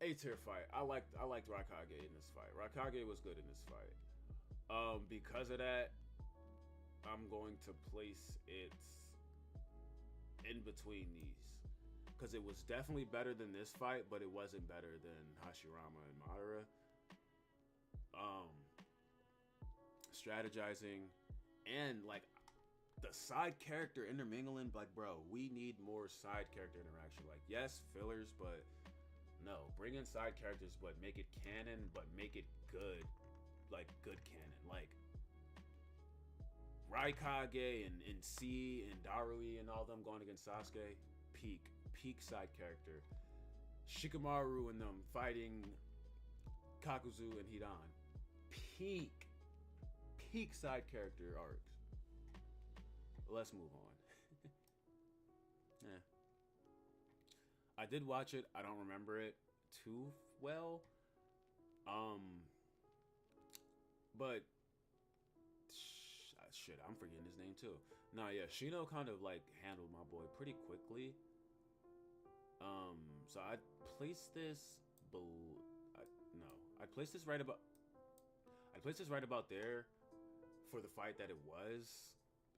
S1: A tier fight. I liked Raikage in this fight. Raikage was good in this fight. Because of that, I'm going to place it in between these. Because it was definitely better than this fight, but it wasn't better than Hashirama and Madara. Strategizing and like the side character intermingling, like, bro, we need more side character interaction. Like, yes, fillers, but no, bring in side characters, but make it canon, but make it good, like good canon. Like Raikage and C and Darui and all them going against Sasuke, peak side character. Shikamaru and them fighting Kakuzu and Hidan, peak side character arcs. Let's move on. Yeah. I did watch it. I don't remember it too well. But shit, I'm forgetting his name too. Nah, yeah, Shino kind of like handled my boy pretty quickly. So I'd place this I'd place this right about there for the fight that it was.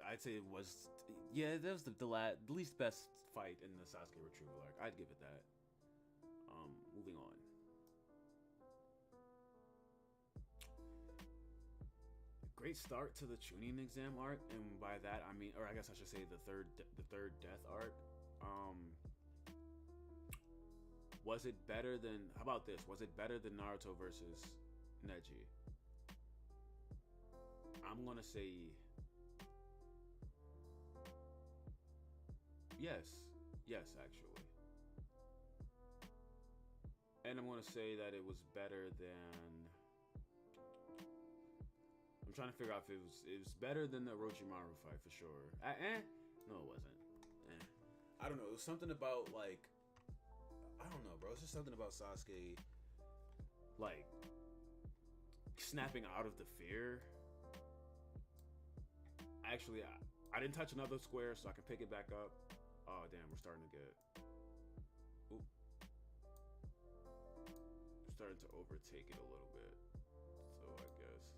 S1: I'd say it was, yeah, that was the least best fight in the Sasuke retrieval arc. I'd give it that. Moving on. Great start to the Chunin exam arc, and by that I mean, or I guess I should say the third death arc. Was it better than? How about this? Was it better than Naruto versus Neji? I'm gonna say yes, yes, actually, and I'm gonna say that it was better than. I'm trying to figure out if it was better than the Orochimaru fight for sure. No, it wasn't. I don't know. It was something about like, I don't know, bro. It's just something about Sasuke, like snapping out of the fear. Actually, I didn't touch another square, so I can pick it back up. Oh damn, we're starting to get. Oop. We're starting to overtake it a little bit. So I guess.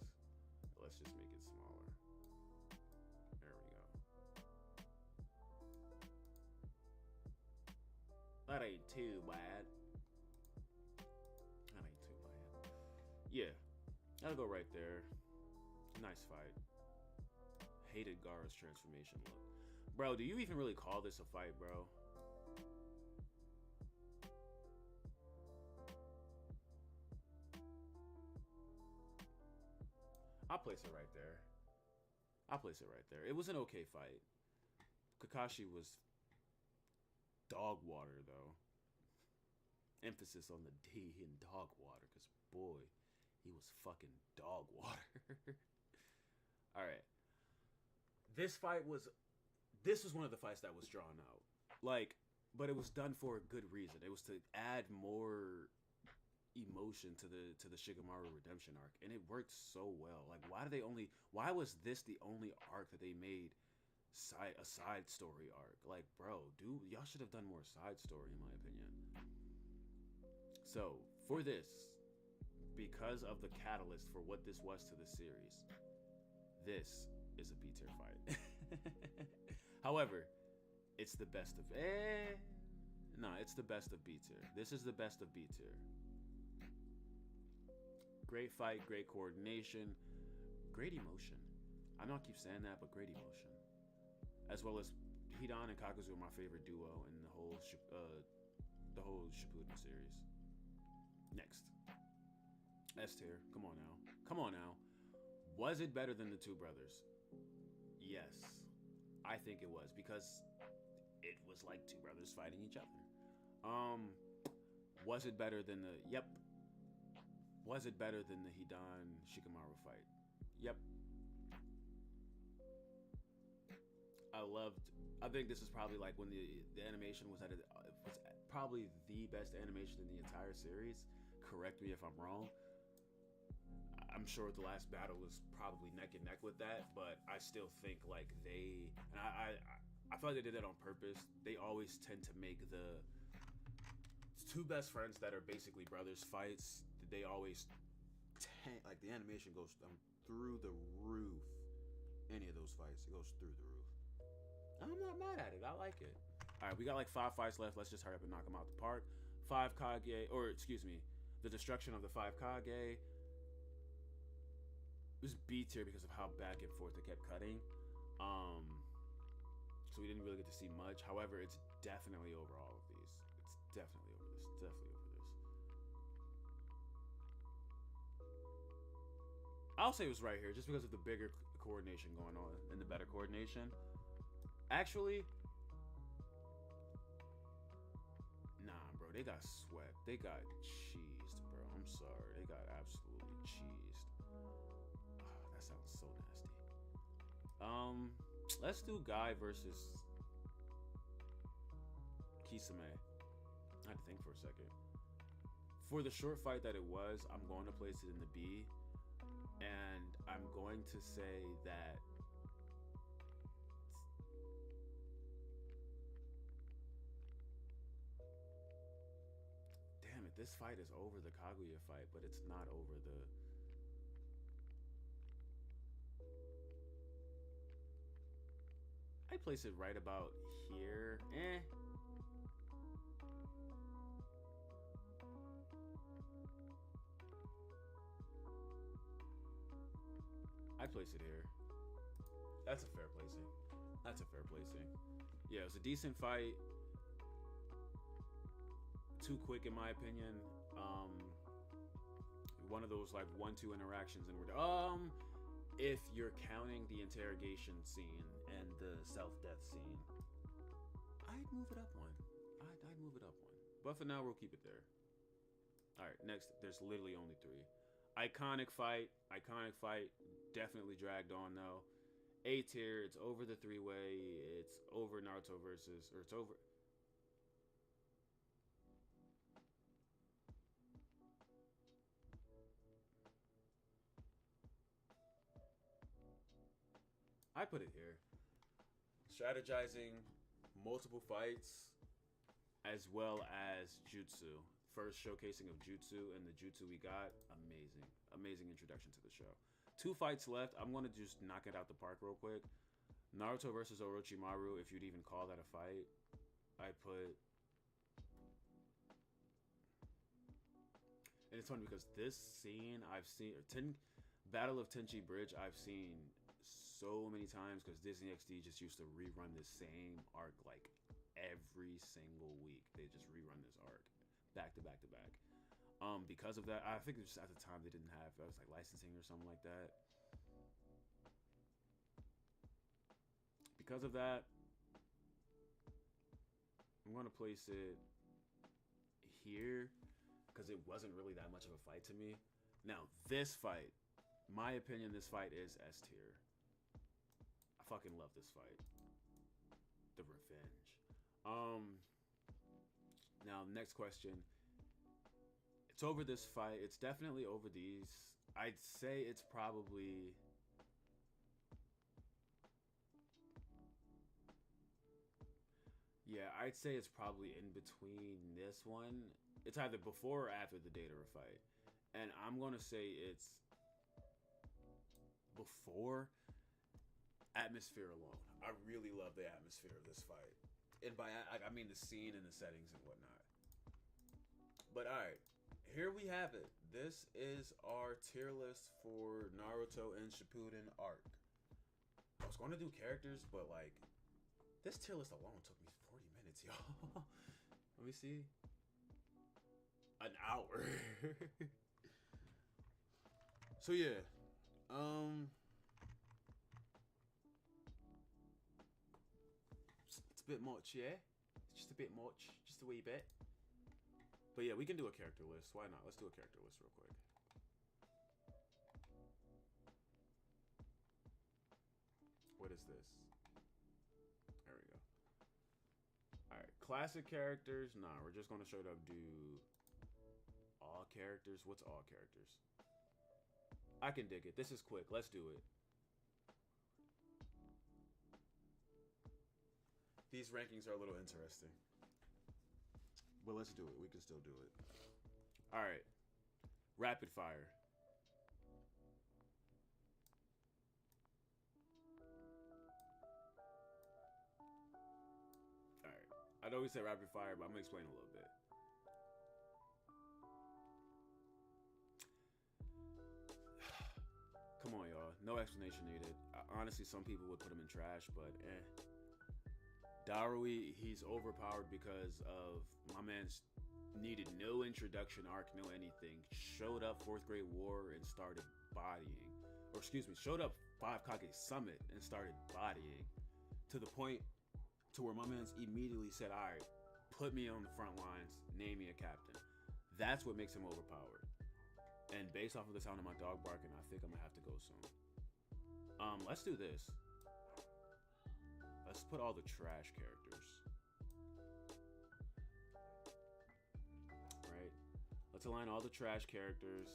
S1: Let's just make it smaller. There we go. That ain't too bad. That ain't too bad. Yeah. That'll go right there. Nice fight. Hated Gaara's transformation look. Bro, do you even really call this a fight, bro? I'll place it right there. I'll place it right there. It was an okay fight. Kakashi was dog water, though. Emphasis on the D in dog water, because, boy, he was fucking dog water. Alright. This was one of the fights that was drawn out. Like, but it was done for a good reason. It was to add more emotion to the Shikamaru redemption arc, and it worked so well. Like, why was this the only arc that they made a side story arc? Like, bro, dude, y'all should have done more side story, in my opinion. So for this, because of the catalyst for what this was to the series, this is a B tier fight. However, it's the best of it's the best of B tier. This is the best of B tier. Great fight, great coordination, great emotion. I know I keep saying that, but great emotion. As well as Hidan and Kakuzu are my favorite duo in the whole Shippuden series. Next. S tier. Come on now. Come on now. Was it better than the two brothers? Yes. I think it was, because it was like two brothers fighting each other. Was it better than the... Yep. Was it better than the Hidan Shikamaru fight? Yep. I think this is probably like when the animation was it was probably the best animation in the entire series. Correct me if I'm wrong. I'm sure the last battle was probably neck and neck with that, but I still think like I feel like they did that on purpose. They always tend to make the two best friends that are basically brothers fights. They always like the animation goes through the roof. Any of those fights, it goes through the roof. I'm not mad at it. I like it. All right, we got like 5 fights left. Let's just hurry up and knock them out the park. 5 Kage, or excuse me, the destruction of the 5 Kage. It was B tier because of how back and forth it kept cutting. So we didn't really get to see much. However, it's definitely over all of these. It's definitely over this. Definitely over this. I'll say it was right here just because of the bigger coordination going on and the better coordination. Actually, nah, bro, they got swept. They got cheesed, bro. I'm sorry. They got absolutely cheesed. Oh, that sounds so nasty. Let's do Guy versus Kisame. I had to think for a second. For the short fight that it was, I'm going to place it in the B. And I'm going to say that damn it, this fight is over the Kaguya fight, but it's not over the... might place it right about here. I'd place it here. That's a fair placing. That's a fair placing. Yeah, it was a decent fight. Too quick in my opinion. One of those like 1-2 interactions and we're done. If you're counting the interrogation scene and the self-death scene, I'd move it up one. I'd move it up one. But for now, we'll keep it there. All right, next, there's literally only 3. Iconic fight. Definitely dragged on though. A tier. It's over the 3-way. It's over Naruto versus, or it's over. I put it here. Strategizing, multiple fights, as well as jutsu. First showcasing of jutsu, and the jutsu we got, amazing. Amazing introduction to the show. 2 fights left. I'm going to just knock it out the park real quick. Naruto versus Orochimaru, if you'd even call that a fight. I put... And it's funny because this scene I've seen... Battle of Tenchi Bridge I've seen so many times because Disney XD just used to rerun this same arc like every single week. They just rerun this arc back to back to back. Because of that, I think just at the time they didn't have, it was like licensing or something like that. Because of that, I'm gonna place it here because it wasn't really that much of a fight to me. Now this fight, my opinion, this fight is S tier. I fucking love this fight. The revenge. Now, next question. It's over this fight. It's definitely over these. I'd say it's probably... Yeah, I'd say it's probably in between this one. It's either before or after the Datara fight. And I'm going to say it's before. Atmosphere alone. I really love the atmosphere of this fight. And by I mean the scene and the settings and whatnot. But alright, here we have it. This is our tier list for Naruto and Shippuden arc. I was going to do characters, but like, this tier list alone took me 40 minutes, y'all. Let me see. An hour. So yeah. It's a bit much, yeah? It's just a bit much. Just a wee bit. But yeah, we can do a character list. Why not? Let's do a character list real quick. What is this? There we go. Alright, classic characters. Nah, we're just going to straight up do all characters. What's all characters? I can dig it. This is quick. Let's do it. These rankings are a little interesting. But let's do it. We can still do it. Alright. Rapid fire. Alright. I'd always say rapid fire, but I'm going to explain a little bit. Come on, y'all. No explanation needed. Honestly, some people would put him in trash, but eh. Darui, he's overpowered because of my man's needed no introduction arc, no anything. Showed up 4th grade war and started bodying. Or excuse me, showed up 5 Kage Summit and started bodying. To the point to where my man's immediately said, alright, put me on the front lines, name me a captain. That's what makes him overpowered. And based off of the sound of my dog barking, I think I'm gonna have to go soon. Let's do this. Let's put all the trash characters. Right? Let's align all the trash characters.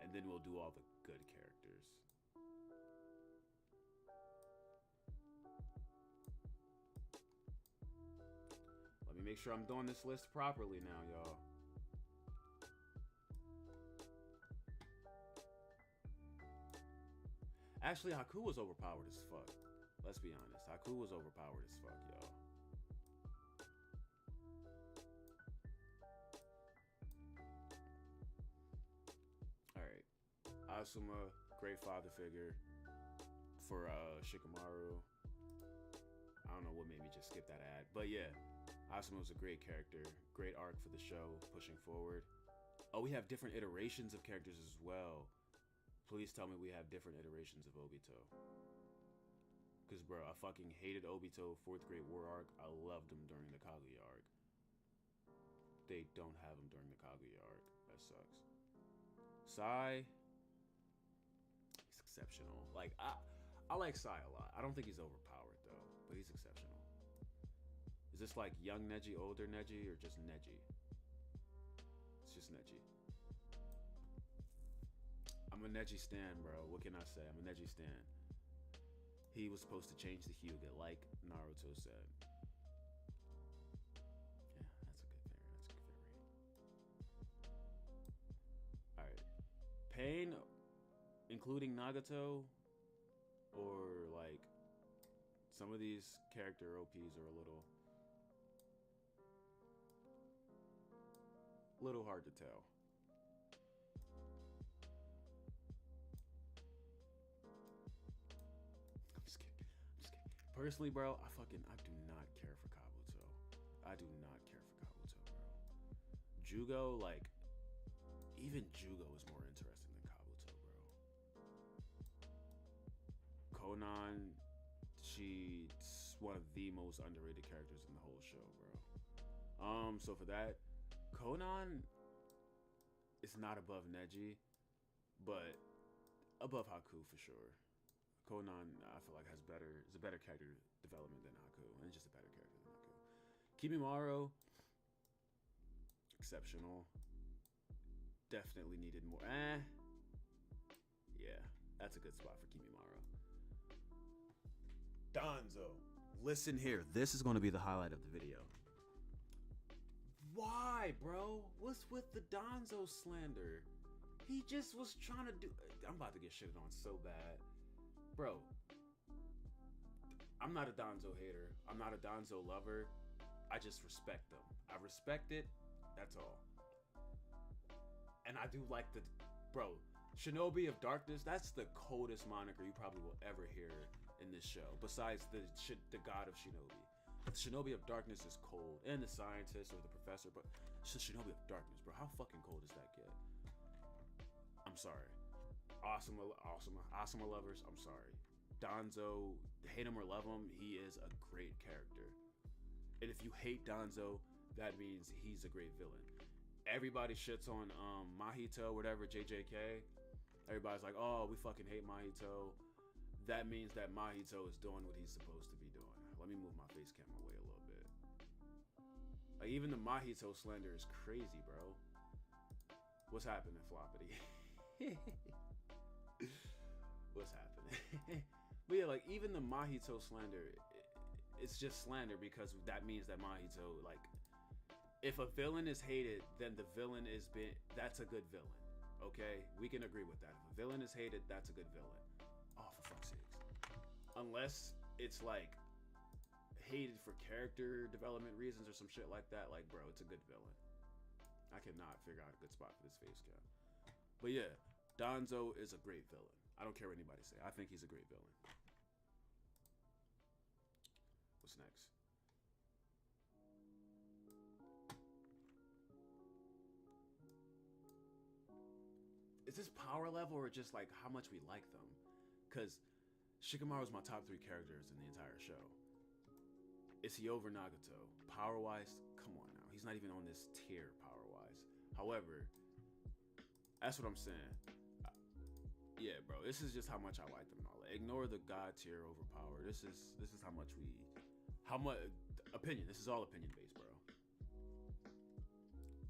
S1: And then we'll do all the good characters. Let me make sure I'm doing this list properly now, y'all. Actually, Haku was overpowered as fuck. Let's be honest. Haku was overpowered as fuck, yo. Alright. Asuma, great father figure for Shikamaru. I don't know what made me just skip that ad. But yeah, Asuma was a great character. Great arc for the show, pushing forward. Oh, we have different iterations of characters as well. Please tell me we have different iterations of Obito. Because, bro, I fucking hated Obito 4th grade war arc. I loved him during the Kaguya arc. They don't have him during the Kaguya arc. That sucks. Sai, he's exceptional. Like, I like Sai a lot. I don't think he's overpowered, though. But he's exceptional. Is this like young Neji, older Neji, or just Neji? It's just Neji. I'm a Neji stan, bro. What can I say? I'm a Neji stan. He was supposed to change the Hyuga, like Naruto said. Yeah, that's a good theory. That's a good theory. Alright. Pain, including Nagato, or like some of these character OPs are a little hard to tell. I'm just kidding. Personally, bro, I do not care for Kabuto. I do not care for Kabuto, bro. Jugo, like, even Jugo is more interesting than Kabuto, bro. Konan, she's one of the most underrated characters in the whole show, bro. So for that, Konan is not above Neji, but above Haku for sure. Konan, I feel like is a better character development than Haku, and just a better character than Haku. Kimimaro, exceptional. Definitely needed more. Yeah, that's a good spot for Kimimaro. Danzo, listen here. This is going to be the highlight of the video. Why, bro? What's with the Danzo slander? He just was trying to do... I'm about to get shitted on so bad. Bro, I'm not a Danzo hater. I'm not a Danzo lover. I just respect them. I respect it. That's all. And I do like the... Bro, Shinobi of Darkness, that's the coldest moniker you probably will ever hear in this show. Besides the god of Shinobi. The Shinobi of Darkness is cold. And the scientist or the professor. But it's the Shinobi of Darkness, bro. How fucking cold does that get? I'm sorry. Asuma lovers, I'm sorry. Danzo, hate him or love him, he is a great character. And if you hate Danzo, that means he's a great villain. Everybody shits on Mahito, whatever, JJK. Everybody's like, oh, we fucking hate Mahito. That means that Mahito is doing what he's supposed to be doing. Let me move my face cam away a little bit. Like, even the Mahito slander is crazy, bro. What's happening, Floppity? What's happening? But yeah, like, even the Mahito slander, it's just slander because that means that Mahito, like, if a villain is hated, then the villain that's a good villain. Okay? We can agree with that. If a villain is hated, that's a good villain. Oh, for fuck's sakes. Unless it's like hated for character development reasons or some shit like that, like, bro, it's a good villain. I cannot figure out a good spot for this face cam. But yeah, Danzo is a great villain. I don't care what anybody say. I think he's a great villain. What's next? Is this power level or just like how much we like them? Because Shikamaru is my top 3 characters in the entire show. Is he over Nagato? Power-wise, come on now. He's not even on this tier power-wise. However, that's what I'm saying. Yeah, bro, this is just how much I like them and all that. Ignore the god tier overpower. This is how much opinion. This is all opinion based, bro.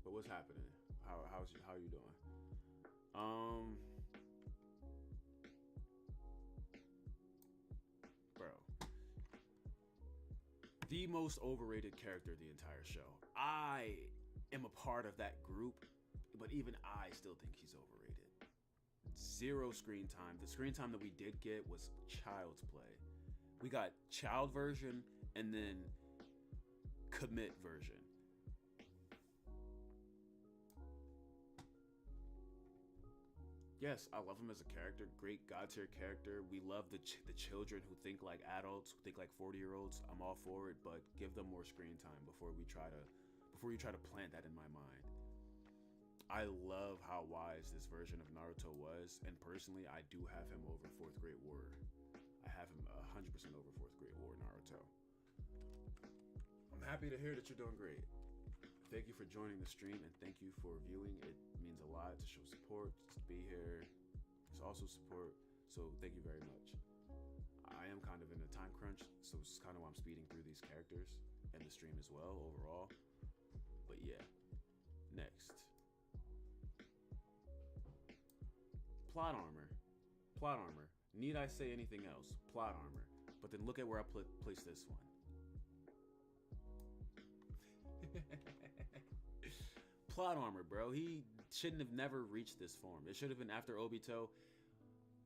S1: But what's happening? How are you doing? Bro, the most overrated character of the entire show. I am a part of that group, but even I still think he's overrated. zero screen time. The screen time that we did get was child's play. We got child version and then commit version. Yes, I love him as a character. Great God tier character. We love the children who think like adults, who think like 40-year-olds. I'm all for it, but give them more screen time before you try to plant that in my mind. I love how wise this version of Naruto was, and personally, I do have him over Fourth Great War. I have him 100% over Fourth Great War Naruto. I'm happy to hear that you're doing great. Thank you for joining the stream, and thank you for viewing. It means a lot to show support, to be here. It's also support, so thank you very much. I am kind of in a time crunch, so it's kind of why I'm speeding through these characters and the stream as well overall. But yeah, next. Plot armor. Plot armor. Need I say anything else? Plot armor. But then look at where I place this one. Plot armor, bro. He shouldn't have never reached this form. It should have been after Obito.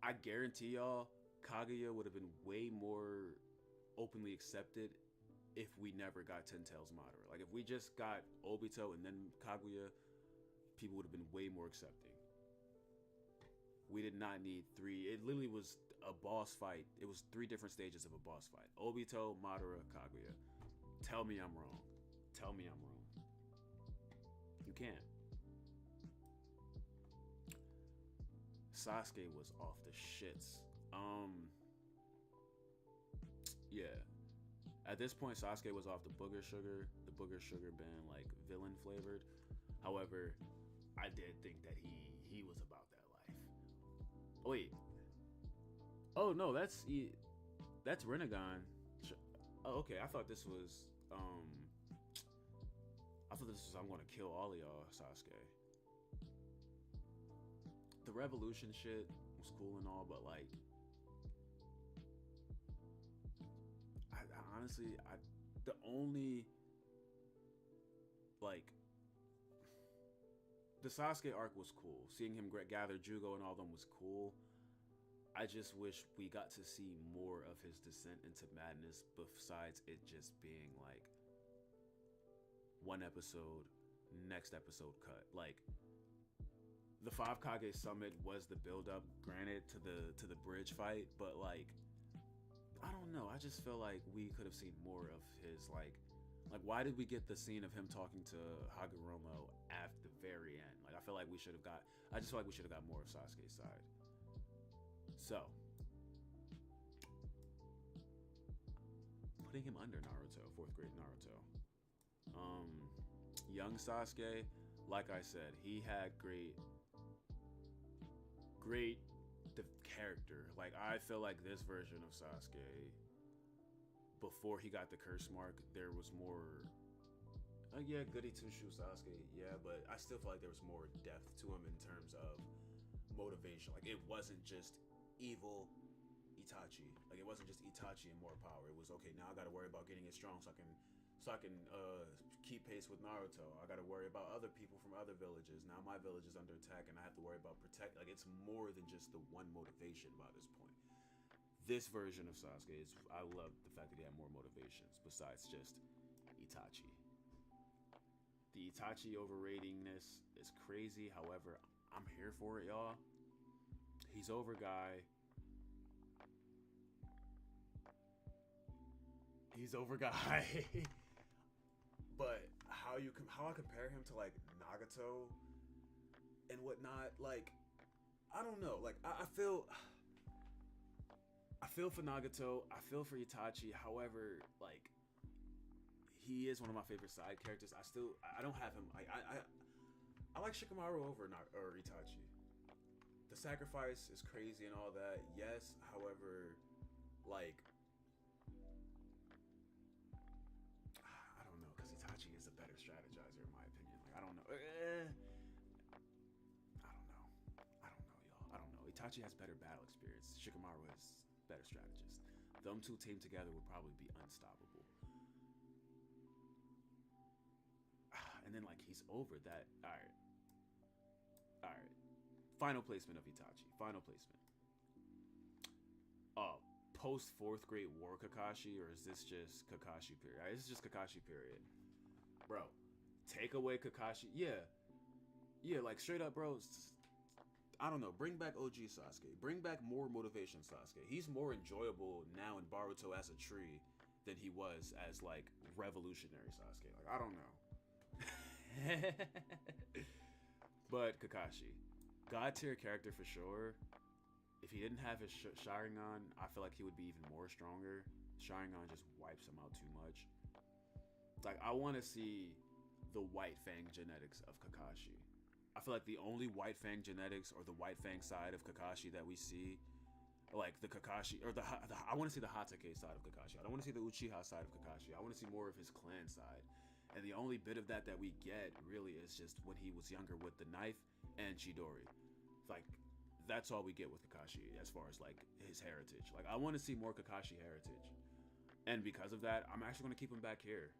S1: I guarantee y'all, Kaguya would have been way more openly accepted if we never got Ten Tails Madara. Like, if we just got Obito and then Kaguya, people would have been way more accepting. We did not need three. It literally was a boss fight. It was 3 different stages of a boss fight. Obito, Madara, Kaguya. Tell me I'm wrong. Tell me I'm wrong. You can't. Sasuke was off the shits. Yeah. At this point, Sasuke was off the booger sugar being like villain flavored. However, I did think that he was about that life. Wait. Oh no, that's Rinnegan. Oh, okay. I thought this was I'm gonna kill all of y'all, Sasuke. The revolution shit was cool and all, but like, I honestly, the only, like, the Sasuke arc was cool. Seeing him gather Jugo and all them was cool. I just wish we got to see more of his descent into madness besides it just being like one episode, next episode cut. Like, the 5 Kage Summit was the build-up, granted, to the bridge fight, but like, I don't know. I just feel like we could have seen more of his like why did we get the scene of him talking to Hagoromo at the very end? Like, I feel like we should have got. I just feel like we should have got more of Sasuke's side. So, putting him under Naruto, 4th grade Naruto. Young Sasuke, like I said, he had great the character. Like, I feel like this version of Sasuke, before he got the curse mark, there was more. Yeah, goody two-shoe Sasuke, yeah, but I still feel like there was more depth to him in terms of motivation. Like, it wasn't just evil Itachi. Like, it wasn't just Itachi and more power. It was, okay, now I gotta worry about getting it strong so I can keep pace with Naruto. I gotta worry about other people from other villages. Now my village is under attack and I have to worry about protect. Like, it's more than just the one motivation by this point. This version of Sasuke is, I love the fact that he had more motivations besides just Itachi. The Itachi overratingness is crazy. However, I'm here for it, y'all. He's over guy. He's over guy. But how I compare him to like Nagato and whatnot, like, I don't know. Like, I feel for Nagato. I feel for Itachi. However, like, he is one of my favorite side characters. I don't have him. I like Shikamaru over Itachi. The sacrifice is crazy and all that. Yes, however, like, I don't know, because Itachi is a better strategizer in my opinion. Like, I don't know. Y'all. Itachi has better battle experience. Shikamaru has better strategist. Them two teamed together would probably be unstoppable. And then, like, he's over that. All right. Final placement of Itachi. Final placement. Post fourth grade war Kakashi, or is this just Kakashi period? This is just Kakashi period, bro. Take away Kakashi. Yeah, like straight up, bro. I don't know. Bring back OG Sasuke. Bring back more motivation Sasuke. He's more enjoyable now in Boruto as a tree than he was as like revolutionary Sasuke. Like I don't know. But Kakashi, God tier character for sure. If he didn't have his Sharingan, I feel like he would be even more stronger. Sharingan just wipes him out too much. Like, I want to see the White Fang genetics of Kakashi. I feel like the only White Fang genetics or the White Fang side of Kakashi that we see, like the Kakashi, or I want to see the Hatake side of Kakashi. I don't want to see the Uchiha side of Kakashi. I want to see more of his clan side. And the only bit of that we get really is just when he was younger with the knife and Chidori. Like, that's all we get with Kakashi as far as like his heritage. Like I want to see more Kakashi heritage. And because of that, I'm actually going to keep him back here.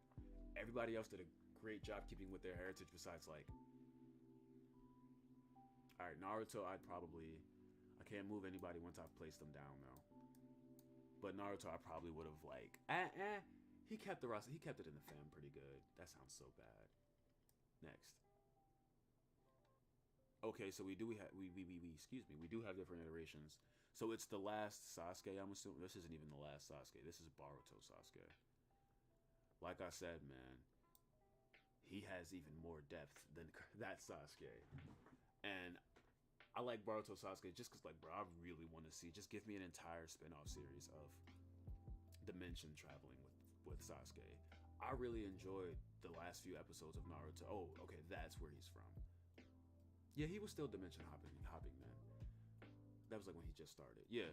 S1: Everybody else did a great job keeping with their heritage besides like... Alright, Naruto, I can't move anybody once I've placed them down though. But Naruto, I probably would have like... He kept it in the fam pretty good. That sounds so bad. Next. Okay, so we do have different iterations. So it's the last Sasuke, I'm assuming. This isn't even the last Sasuke. This is Boruto Sasuke. Like I said, man, he has even more depth than that Sasuke. And I like Boruto Sasuke just because, like, bro, I really want to see. Just give me an entire spin-off series of dimension traveling with Sasuke. I really enjoyed the last few episodes of Naruto. Oh, okay, that's where he's from. Yeah, he was still dimension hopping then. That was like when he just started. Yeah,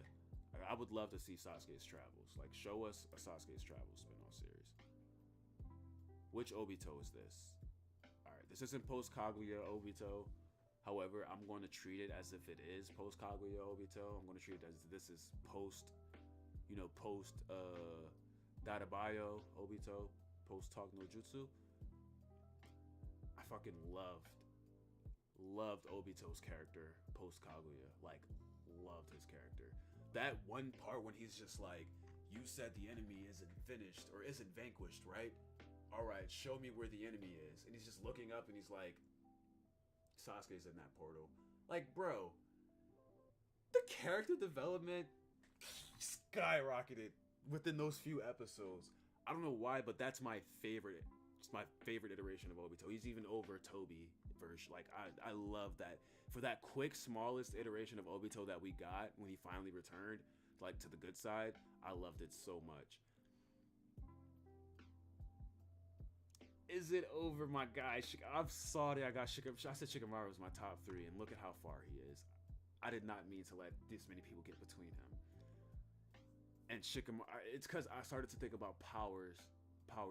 S1: I would love to see Sasuke's travels. Like, show us a Sasuke's travels spin-off series. Which Obito is this? Alright, this isn't post-Kaguya Obito. However, I'm going to treat it as if it is post-Kaguya Obito. I'm going to treat it as this is post Dadabayo Obito, post-Talk no Jutsu. I fucking loved Obito's character post Kaguya. Like, loved his character. That one part when he's just like, you said the enemy isn't finished or isn't vanquished, right? Alright, show me where the enemy is. And he's just looking up and he's like, Sasuke's in that portal. Like, bro, the character development skyrocketed within those few episodes. I don't know why, but that's my favorite. It's my favorite iteration of Obito. He's even over Toby version. Like, I love that. For that quick, smallest iteration of Obito that we got when he finally returned, like, to the good side, I loved it so much. Is it over my guy? I'm sorry I got Shikamaru. I said Shikamaru was my top 3, and look at how far he is. I did not mean to let this many people get between him. And Shikamaru, it's because I started to think about power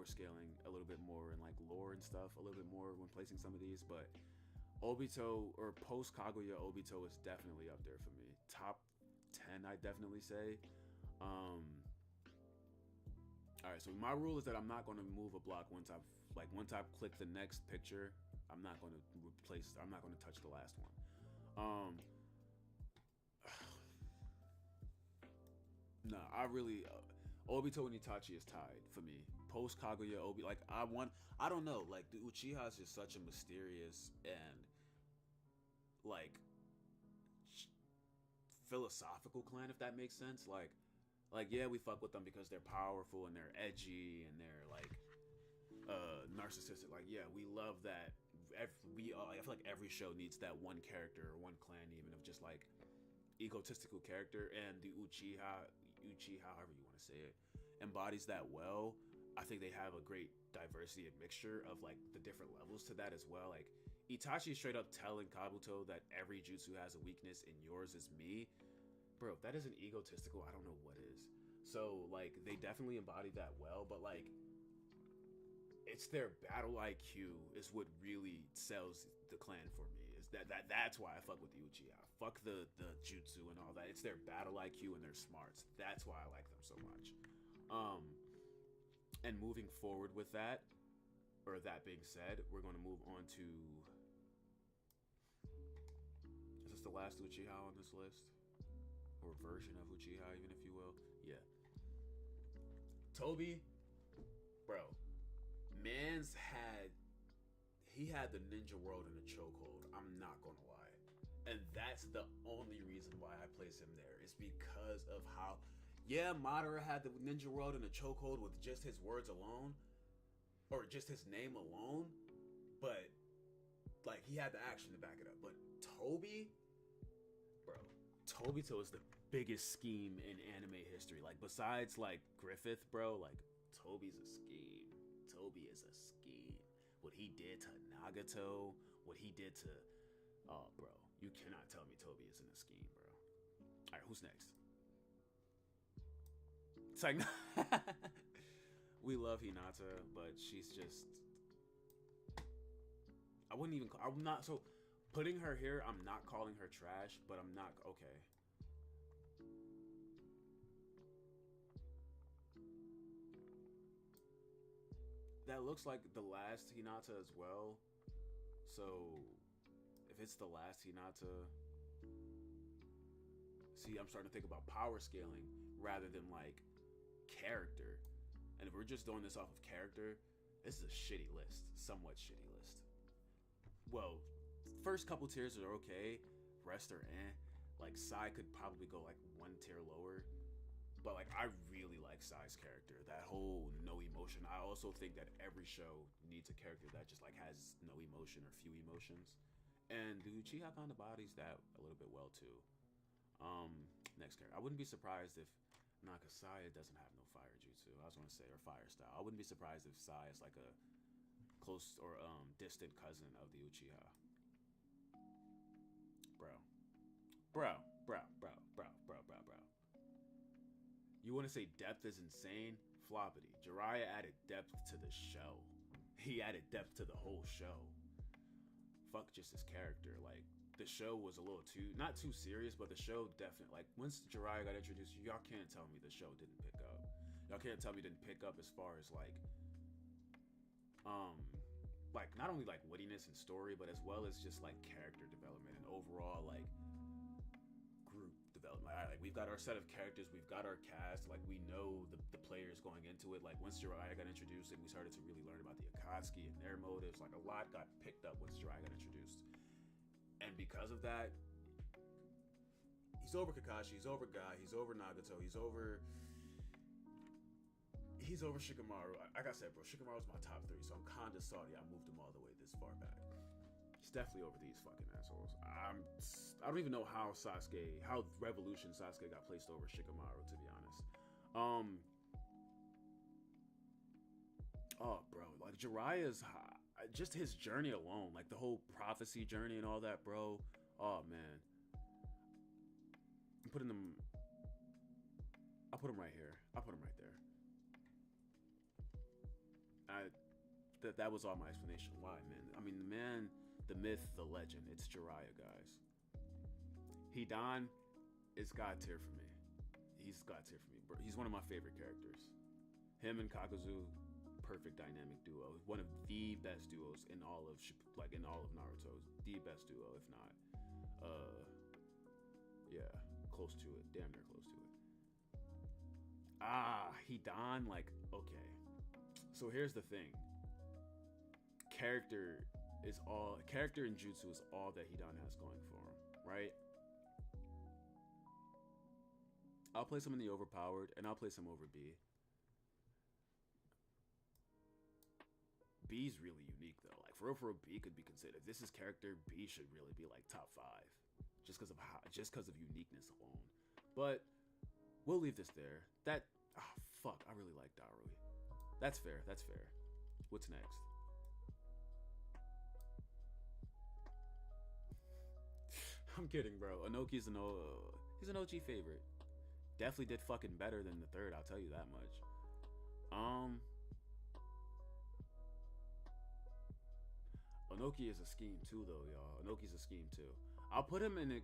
S1: scaling a little bit more, and like lore and stuff a little bit more when placing some of these. But Obito, or post Kaguya Obito, is definitely up there for me. Top 10, I definitely say. All right, so my rule is that I'm not going to move a block once I've clicked the next picture. I'm not going to touch the last one. No, I really Obito and Itachi is tied for me. Post Kaguya Obi, like I don't know, like the Uchiha is just such a mysterious and like philosophical clan, if that makes sense. Like yeah, we fuck with them because they're powerful and they're edgy and they're like narcissistic. Like, yeah, we love that. I feel like every show needs that one character or one clan even of just like egotistical character, and the Uchiha, however you want to say it, embodies that well. I think they have a great diversity and mixture of like the different levels to that as well. Like Itachi straight up telling Kabuto that every jutsu has a weakness and yours is me. Bro, if that isn't egotistical, I don't know what is. So like they definitely embody that well, but like it's their battle IQ is what really sells the clan for me. Is that's why I fuck with the Uchiha. Fuck the jutsu and all that. It's their battle IQ and their smarts. That's why I like them so much. And moving forward with that, or that being said, we're going to move on to... It's a it's the last Uchiha on this list, or version of Uchiha, even if you will. Yeah. Toby, bro, man's had he had the ninja world in a chokehold. I'm not gonna lie, and that's the only reason why I place him there. Is because of how, yeah, Madara had the ninja world in a chokehold with just his words alone, or just his name alone, but like he had the action to back it up. But Toby, bro, Tobito is the biggest scheme in anime history. Like besides like Griffith, bro, like Toby's a scheme. Toby is a scheme. What he did to Nagato, what he did to, oh, bro, you cannot tell me Toby isn't a scheme, bro. All right, who's next? It's like, we love Hinata, but she's just, I'm not, so putting her here, I'm not calling her trash, but I'm not, okay. That looks like the last Hinata as well. So, if it's the last Hinata, see, I'm starting to think about power scaling rather than like character. And if we're just doing this off of character, this is a shitty list, somewhat shitty list. Well, first couple tiers are okay, rest are eh. Like Sai could probably go like one tier lower. But like I really like Sai's character. That whole no emotion. I also think that every show needs a character that just like has no emotion or few emotions. And the Uchiha kind of bodies that a little bit well too. Next character. I wouldn't be surprised if Nakasaya doesn't have no fire jutsu. I was gonna say, or fire style. I wouldn't be surprised if Sai is like a close or distant cousin of the Uchiha. Bro. Bro. You want to say depth is insane? Floppity. Jiraiya added depth to the show. He added depth to the whole show. Fuck just his character. Like, the show was a little too, not too serious, but the show definitely, like, once Jiraiya got introduced, y'all can't tell me the show didn't pick up. Y'all can't tell me it didn't pick up as far as, like, not only, like, wittiness and story, but as well as just, like, character development and overall, like, group development. Like we've got our set of characters, we've got our cast, like we know the players going into it. Like once Jiraiya got introduced and we started to really learn about the Akatsuki and their motives, like a lot got picked up once Jiraiya got introduced. And because of that, he's over Kakashi, he's over Guy, he's over Nagato, he's over Shikamaru. Like I said, bro, Shikamaru's my top 3, so I'm kinda salty I moved him all the way this far back. He's definitely over these fucking assholes. I don't even know how Revolution Sasuke got placed over Shikamaru, to be honest. Oh, bro, like Jiraiya's, just his journey alone, like the whole prophecy journey and all that, bro. Oh man, I'm putting them. I'll put him right here. I'll put him right there. That was all my explanation. Why, man? I mean, the man, the myth, the legend. It's Jiraiya, guys. Hidan is God tier for me. He's God tier for me, bro. He's one of my favorite characters. Him and Kakuzu, perfect dynamic duo. One of the best duos in all of Naruto. The best duo, if not, yeah, close to it. Damn near close to it. Hidan, like, okay. So here's the thing. Character and jutsu is all that Hidan has going for him, right? I'll place him in the overpowered, and I'll place him over B. B's really unique though. Like for real, B could be considered. If this is character, B should really be like top 5, just because of uniqueness alone. But we'll leave this there. Fuck, I really like Darui. That's fair. What's next? I'm kidding, bro. Inoki's he's an OG favorite. Definitely did fucking better than the third, I'll tell you that much. Inoki is a scheme too, though, y'all. Inoki's a scheme too. I'll put him in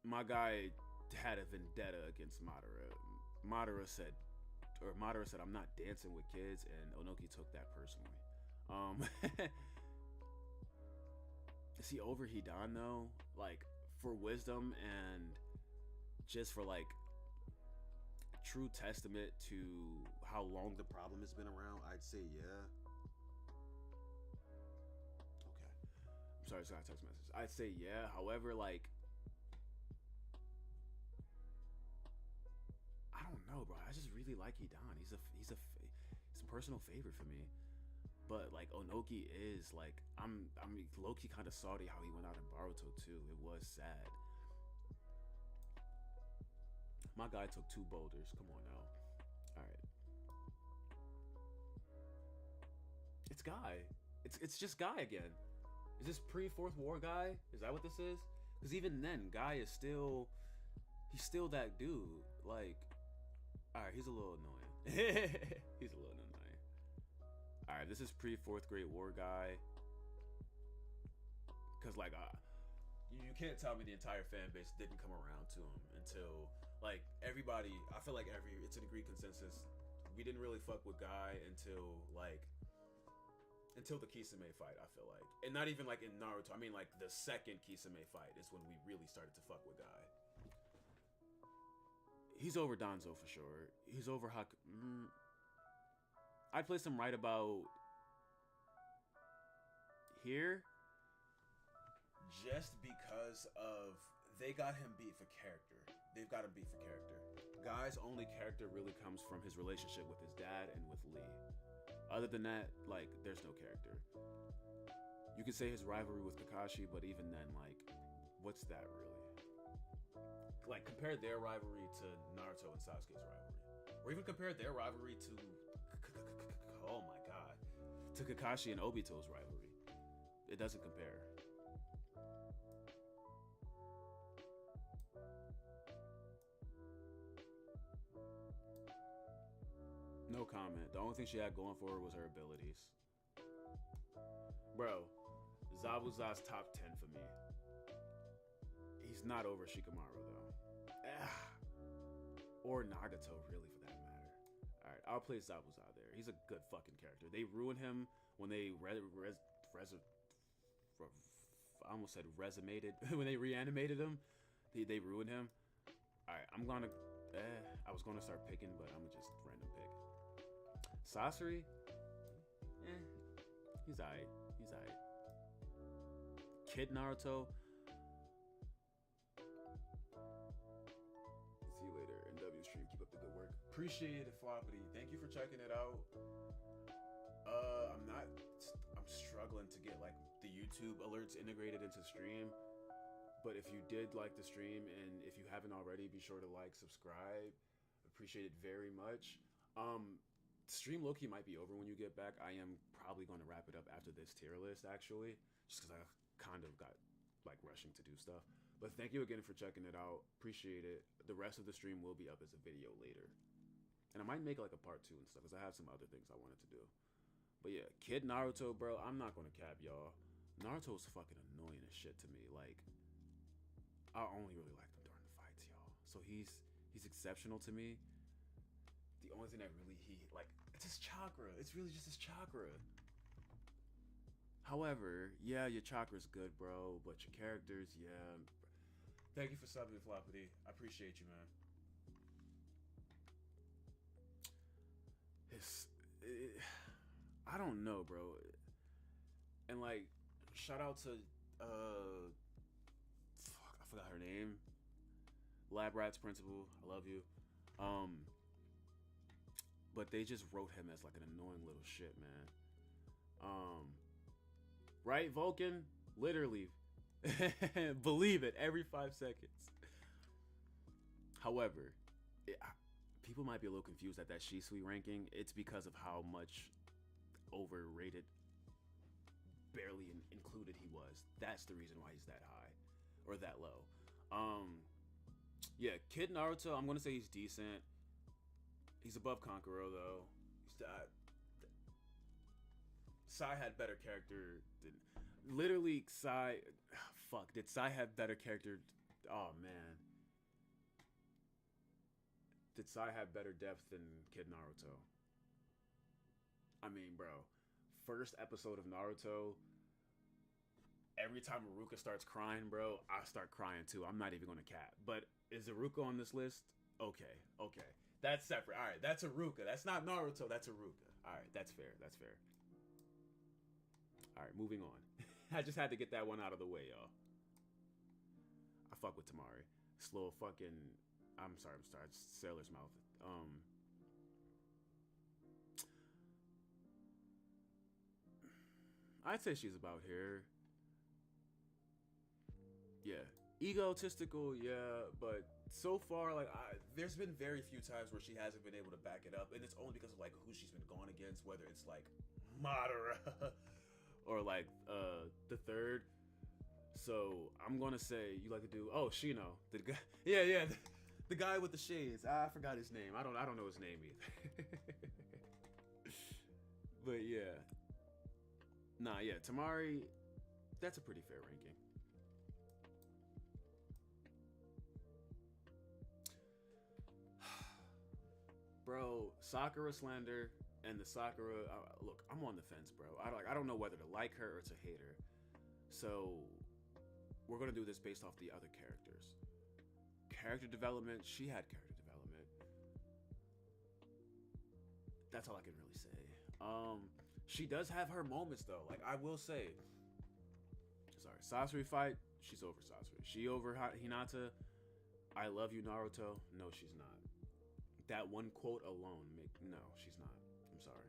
S1: my guy had a vendetta against Madara. Madara said, I'm not dancing with kids, and Inoki took that personally. Is he over Hidan though? Like for wisdom and just for like true testament to how long the problem has been around, I'd say yeah. Okay. I'm sorry, it's not a text message. I'd say yeah. However, like I don't know, bro. I just really like Hidan. He's a personal favorite for me. But like Onoki is like I'm low-key kind of salty how he went out in Boruto too. It was sad. My guy took 2 boulders. Come on now. All right. It's Guy. It's just Guy again. Is this pre-Fourth War Guy? Is that what this is? Because even then, Guy is still that dude. Like, all right, he's a little annoying. He's a little annoying. All right, this is pre-Fourth Great War Guy. Cause like, you can't tell me the entire fan base didn't come around to him until like everybody. I feel like it's an agreed consensus. We didn't really fuck with Guy until the Kisame fight. I feel like, and not even like in Naruto. I mean, like the second Kisame fight is when we really started to fuck with Guy. He's over Danzo for sure. He's over I'd place him right about here. Just because of they got him beat for character. They've got him beat for character. Guy's only character really comes from his relationship with his dad and with Lee. Other than that, like, there's no character. You could say his rivalry with Kakashi, but even then, like, what's that really? Like, compare their rivalry to Naruto and Sasuke's rivalry. Or even compare their rivalry to oh my god, to Kakashi and Obito's rivalry. It doesn't compare. No comment. The only thing she had going for her was her abilities. Bro, Zabuza's top 10 for me. He's not over Shikamaru though. Or Nagato, really, for that matter. Alright, I'll place Zabuza there. He's a good fucking character. They ruined him when they I almost said resumated. When they reanimated him, they ruined him. Alright, I was gonna start picking, but I'm gonna just random pick. Sasori? He's alright. He's alright. Kid Naruto? See you later. NW stream. Keep up the good work. Appreciate it, Floppity. Thank you for checking it out. I'm struggling to get like the YouTube alerts integrated into stream. But if you did like the stream, and if you haven't already, be sure to like, subscribe. Appreciate it very much. Stream low-key might be over when you get back. I am probably going to wrap it up after this tier list, actually, just because I kind of got like rushing to do stuff. But thank you again for checking it out. Appreciate it. The rest of the stream will be up as a video later, and I might make like a part 2 and stuff because I have some other things I wanted to do. But yeah, Kid Naruto, bro, I'm not going to cap y'all. Naruto's fucking annoying as shit to me. Like, I only really liked him during the fights, y'all. So he's exceptional to me. The only thing that really it's his chakra. It's really just his chakra. However, yeah, your chakra's good, bro, but your characters, yeah. Thank you for subbing, Floppity. I appreciate you, man. I don't know, bro. And like, shout out to I forgot her name. Lab Rats Principal, I love you. But they just wrote him as like an annoying little shit, man. Right, Vulcan? Literally. Believe it, every 5 seconds. However, people might be a little confused at that Shisui ranking. It's because of how much overrated, barely included he was. That's the reason why he's that high. Or that low. Yeah, Kid Naruto, I'm gonna say he's decent. He's above Kankuro though. Sai had better character than literally Sai. Fuck, did Sai have better character? Oh man, did Sai have better depth than Kid Naruto? I mean, bro, first episode of Naruto, Every time Aruka starts crying, bro, I start crying too. I'm not even gonna cap. But is Aruka on this list? Okay, okay. That's separate. All right, that's Aruka. That's not Naruto. That's Aruka. All right, that's fair. That's fair. All right, moving on. I just had to get that one out of the way, y'all. I fuck with Tamari. Slow fucking. I'm sorry. Sailor's mouth. I'd say she's about here. Yeah, egotistical. Yeah, but so far, like, there's been very few times where she hasn't been able to back it up, and it's only because of like who she's been going against, whether it's like Madara or like the third. So I'm gonna say you like to do. Oh, Shino, the guy. Yeah, the guy with the shades. I forgot his name. I don't know his name either. But yeah, nah, yeah, Tamari. That's a pretty fair ranking. Bro, Sakura slander and the Sakura. Look, I'm on the fence, bro. I don't know whether to like her or to hate her. So we're gonna do this based off the other characters. Character development. She had character development. That's all I can really say. She does have her moments though. Like I will say. Sorry, Sasori fight. She's over Sasori. She over Hinata. I love you, Naruto. No, she's not. That one quote alone no, she's not. I'm sorry.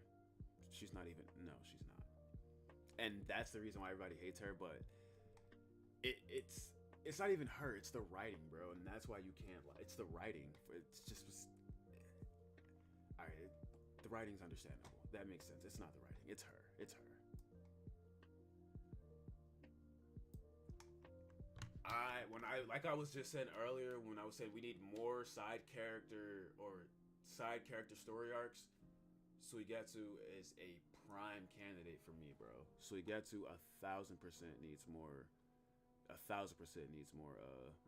S1: She's not even. No, she's not. And that's the reason why everybody hates her. But it's not even her. It's the writing, bro. And that's why you can't. It's the writing. It's just. All right. The writing's understandable. That makes sense. It's not the writing. It's her. It's her. Like I was just saying earlier, when I was saying we need more side character story arcs, Suigetsu is a prime candidate for me, bro. Suigetsu 1,000% needs more. 1,000% needs more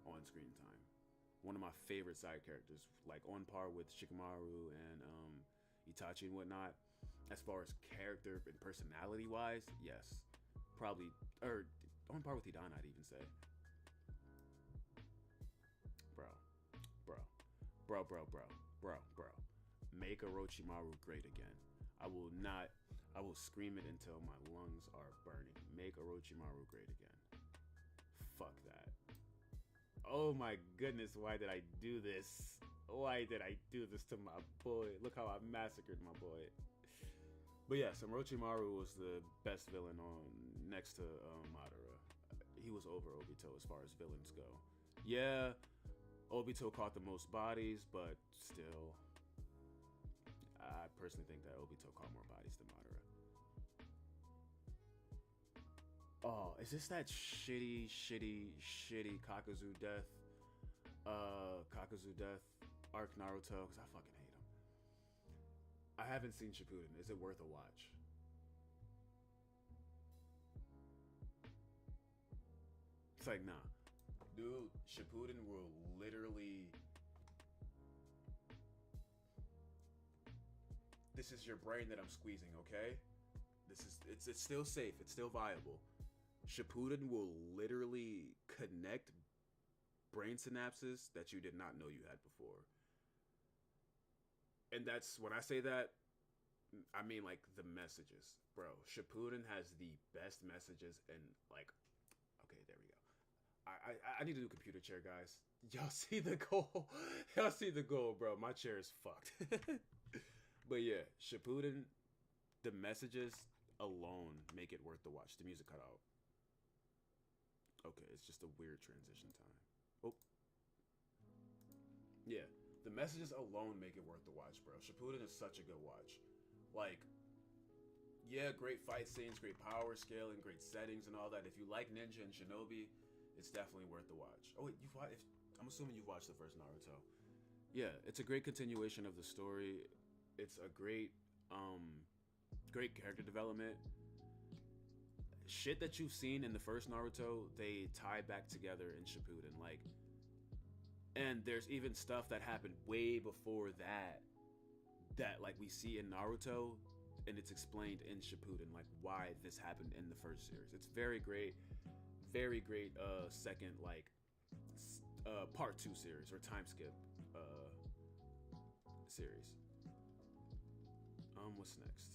S1: on-screen time. One of my favorite side characters, like on par with Shikamaru and Itachi and whatnot. As far as character and personality wise, yes, probably, or on par with Hidan, I'd even say. Bro. Make Orochimaru great again. I will scream it until my lungs are burning. Make Orochimaru great again. Fuck that. Oh my goodness, why did I do this? Why did I do this to my boy? Look how I massacred my boy. But yes, Orochimaru was the best villain on next to Madara. He was over Obito as far as villains go. Yeah, Obito caught the most bodies, but still, I personally think that Obito caught more bodies than Madara. Oh, is this that shitty Kakuzu death? Kakuzu death arc Naruto? Because I fucking hate him. I haven't seen Shippuden. Is it worth a watch? It's like, nah. Dude, Shippuden will literally... This is your brain that I'm squeezing, okay? It's still safe. It's still viable. Shippuden will literally connect brain synapses that you did not know you had before. And that's, when I say that, I mean like the messages. Bro, Shippuden has the best messages and like, okay, there we go. I need to do computer chair, guys. Y'all see the goal? Y'all see the goal, bro. My chair is fucked. But yeah, Shippuden, the messages alone make it worth the watch. The music cut out. Okay, it's just a weird transition time. Oh. Yeah, the messages alone make it worth the watch, bro. Shippuden is such a good watch. Like, yeah, great fight scenes, great power scaling, great settings and all that. If you like Ninja and Shinobi, it's definitely worth the watch. Oh wait, I'm assuming you've watched the first Naruto. Yeah, it's a great continuation of the story. It's a great character development. Shit that you've seen in the first Naruto, they tie back together in Shippuden. Like, and there's even stuff that happened way before that like we see in Naruto, and it's explained in Shippuden, like why this happened in the first series. It's very great. very great second like part 2 series or time skip series. What's next?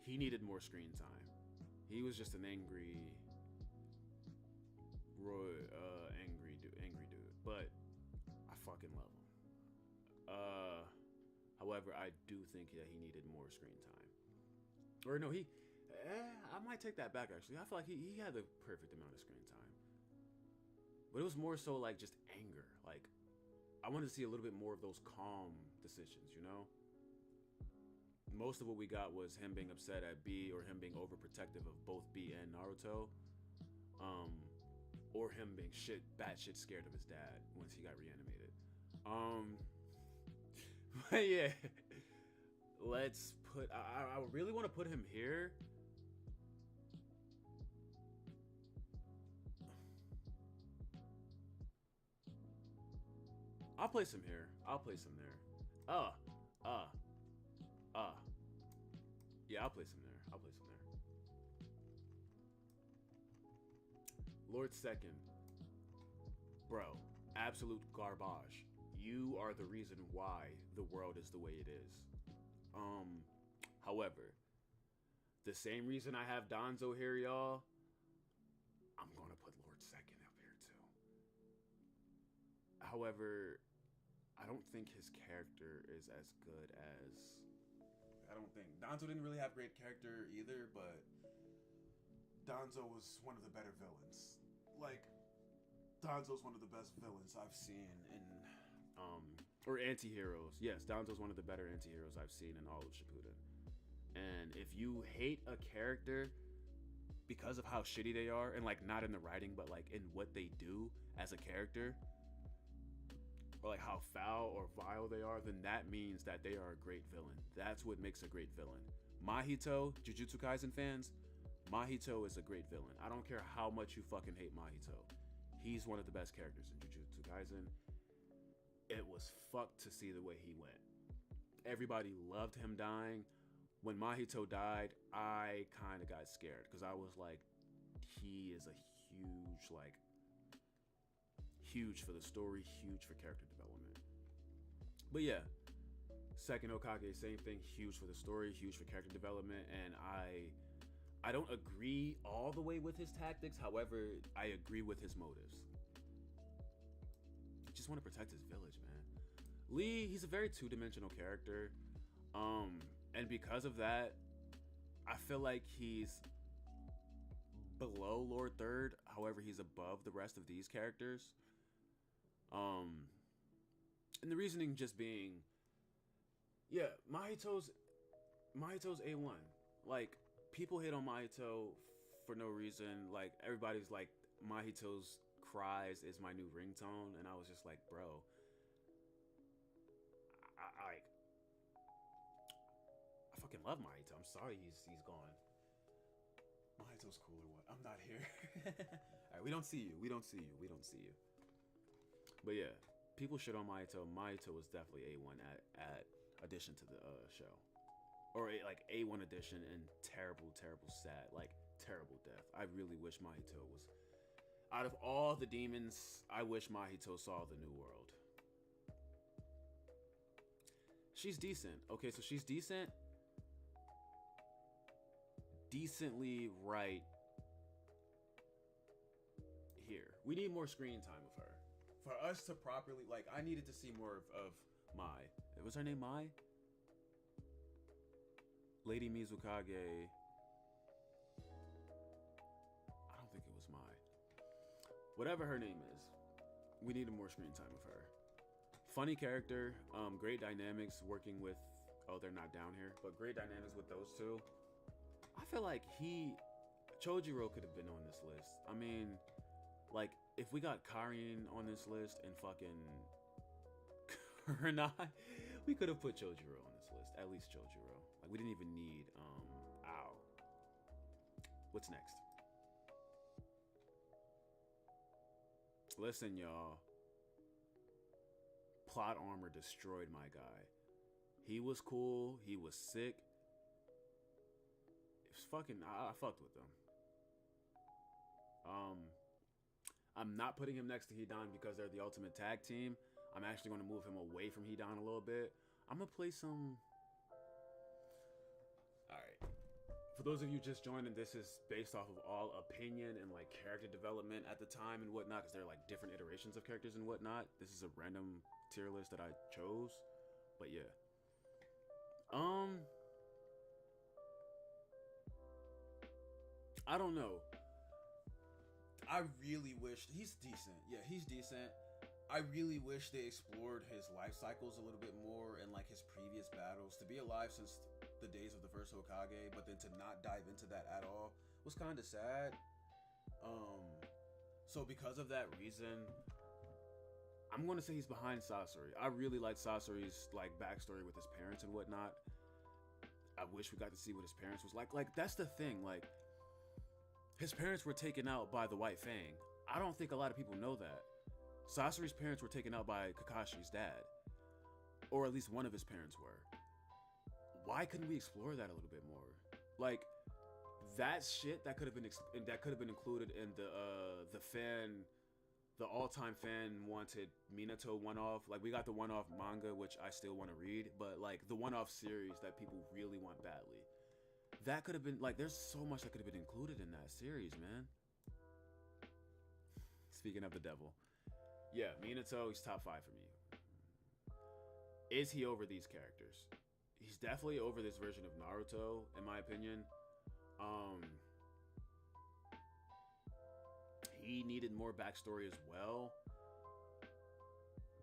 S1: He needed more screen time. He was just an angry angry dude, but I fucking love him. However, I do think that he needed more screen time. Or no, I might take that back actually. I feel like he had the perfect amount of screen time. But it was more so like just anger. Like, I wanted to see a little bit more of those calm decisions, you know? Most of what we got was him being upset at B, or him being overprotective of both B and Naruto. Or him being batshit scared of his dad once he got reanimated. But yeah. Let's put... I really want to put him here. I'll place him here. I'll place him there. Yeah, I'll place him there. I'll place him there. Lord Second. Bro, absolute garbage. You are the reason why the world is the way it is. However, the same reason I have Danzo here, y'all, I'm gonna put Lord Second up here too. However, I don't think his character is as good as... I don't think... Danzo didn't really have great character either, but Danzo was one of the better villains. Like, Danzo's one of the best villains I've seen in... or anti-heroes. Yes, Danzo's one of the better anti-heroes I've seen in all of Shippuden. And if you hate a character because of how shitty they are, and like not in the writing, but like in what they do as a character, or like how foul or vile they are, then that means that they are a great villain. That's what makes a great villain. Mahito, Jujutsu Kaisen fans, Mahito is a great villain. I don't care how much you fucking hate Mahito. He's one of the best characters in Jujutsu Kaisen. It was fucked to see the way he went. Everybody loved him dying. When Mahito died, I kind of got scared because I was like, he is a huge, like, huge for the story, huge for character development. But yeah, second Hokage, same thing, huge for the story, huge for character development, and I don't agree all the way with his tactics. However, I agree with his motives. He just want to protect his village, man. Lee, he's a very two-dimensional character. And because of that, I feel like he's below Lord Third. However, he's above the rest of these characters. And the reasoning just being, yeah, Mahito's A1. Like, people hate on Mahito for no reason. Like, everybody's like, Mahito's cries is my new ringtone, and I was just like, bro, I fucking love Mahito. I'm sorry he's gone. Mahito's cool or what? I'm not here. Alright, we don't see you. We don't see you. We don't see you. But yeah, people shit on Mahito. Mahito was definitely A1 at addition to the show. Or like A1 addition, and terrible, sad, like terrible death. I really wish Mahito was... Out of all the demons, I wish Mahito saw the new world. She's decent. Okay, so she's decent. Decently right here. We need more screen time of her. For us to properly, like, I needed to see more of Mai. Was her name Mai? Lady Mizukage. I don't think it was Mai. Whatever her name is, we needed more screen time of her. Funny character, great dynamics working with... Oh, they're not down here, but great dynamics with those two. I feel like Chojiro could have been on this list. I mean, like, if we got Karin on this list and fucking Kurenai, we could have put Chojiro on this list. At least Chojiro. Like, we didn't even need, ow. What's next? Listen, y'all. Plot armor destroyed my guy. He was cool. He was sick. It was I fucked with them. I'm not putting him next to Hidan because they're the ultimate tag team. I'm actually going to move him away from Hidan a little bit. I'm going to play some... Alright. For those of you just joining, this is based off of all opinion and like character development at the time and whatnot, because they're like different iterations of characters and whatnot. This is a random tier list that I chose. But yeah. I don't know. I really wish he's decent. Yeah, he's decent. I really wish they explored his life cycles a little bit more and like his previous battles. To be alive since the days of the first Hokage, but then to not dive into that at all was kind of sad. So because of that reason, I'm going to say he's behind Sasori. I really like Sasori's like backstory with his parents and whatnot. I wish we got to see what his parents was like. Like that's the thing. Like his parents were taken out by the White Fang. I don't think a lot of people know that. Sasori's parents were taken out by Kakashi's dad, or at least one of his parents were. Why couldn't we explore that a little bit more? Like that shit that could have been included in the all-time fan wanted Minato one-off. Like we got the one-off manga, which I still want to read, but like the one-off series that people really want badly. That could have been like there's so much that could have been included in that series, man. Speaking of the devil. Yeah, Minato, he's top 5 for me. Is he over these characters? He's definitely over this version of Naruto, in my opinion. He needed more backstory as well.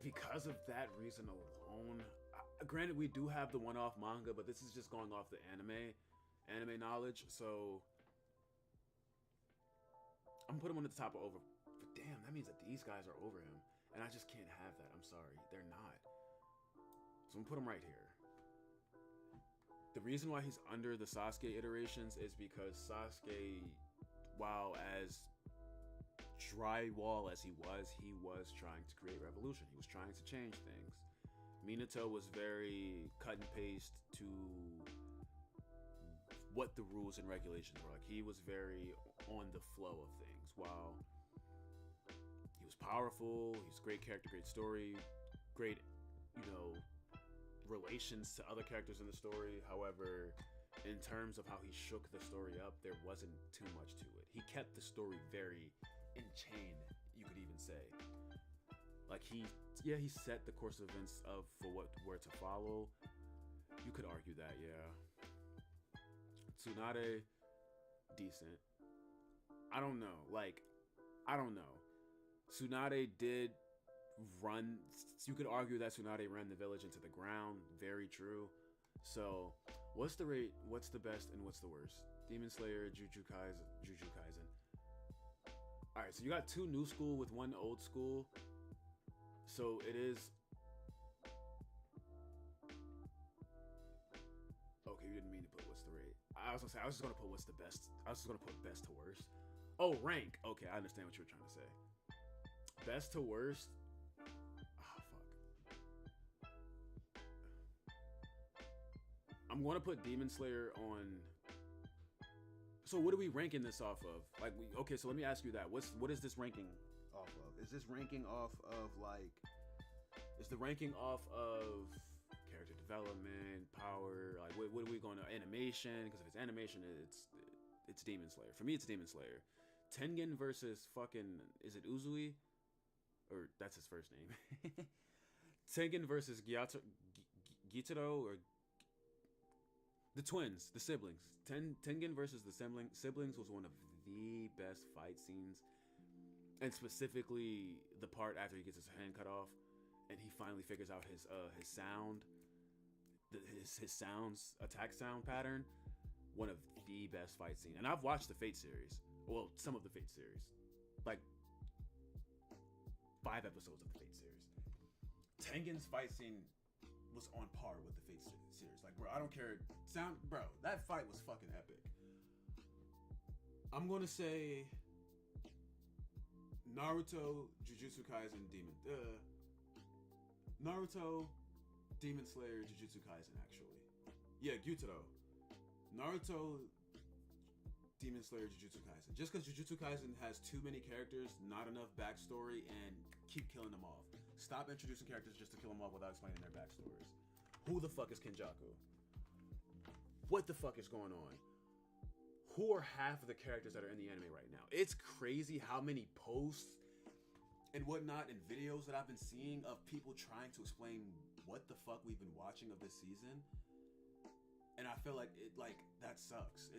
S1: Because of that reason alone, granted we do have the one-off manga, but this is just going off the anime knowledge, so I'm gonna put him on the top of over. But damn, that means that these guys are over him, and I just can't have that. I'm sorry, they're not. So I'm gonna put him right here. The reason why he's under the Sasuke iterations is because Sasuke, while as drywall as he was trying to create revolution. He was trying to change things. Minato was very cut and paste to what the rules and regulations were. Like he was very on the flow of things. While he was powerful, he's great character, great story, great, relations to other characters in the story. However, in terms of how he shook the story up, there wasn't too much to it. He kept the story very in chain, you could even say. Like he set the course of events for what were to follow. You could argue that, yeah. Tsunade, decent. I don't know. Tsunade did run. You could argue that Tsunade ran the village into the ground. Very true. So, what's the rate? What's the best and what's the worst? Demon Slayer, Jujutsu Kaisen. Alright, so you got 2 new school with 1 old school. So it is... Okay, you didn't mean to put what's the rate. I was just gonna put what's the best. I was just gonna put best to worst. Oh, rank. Okay, I understand what you were trying to say. Best to worst. Ah, fuck. I'm gonna put Demon Slayer on... So what are we ranking this off of? Okay, so let me ask you that. What is this ranking off of? Is this ranking off of is the ranking off of character development, power? Like what are we going to animation? Because if it's animation, it's Demon Slayer. For me, it's Demon Slayer. Tengen versus fucking, is it Uzui? Or that's his first name. Tengen versus Gitaro or the twins, the siblings. Tengen versus the siblings was one of the best fight scenes. And specifically the part after he gets his hand cut off and he finally figures out his sound, his sounds, attack sound pattern. One of the best fight scenes. And I've watched the Fate series. Well, some of the Fate series. Like 5 episodes of the Fate series. Tengen's fight scene was on par with the Fate series. Like, bro, I don't care. Bro, that fight was fucking epic. I'm gonna say Naruto, Jujutsu Kaisen, Naruto, Demon Slayer, Jujutsu Kaisen, actually. Yeah, Gyutaro. Naruto, Demon Slayer, Jujutsu Kaisen. Just because Jujutsu Kaisen has too many characters, not enough backstory, and keep killing them off. Stop introducing characters just to kill them off without explaining their backstories. Who the fuck is Kenjaku? What the fuck is going on? Who are half of the characters that are in the anime right now? It's crazy how many posts and whatnot and videos that I've been seeing of people trying to explain what the fuck we've been watching of this season. And I feel like that sucks.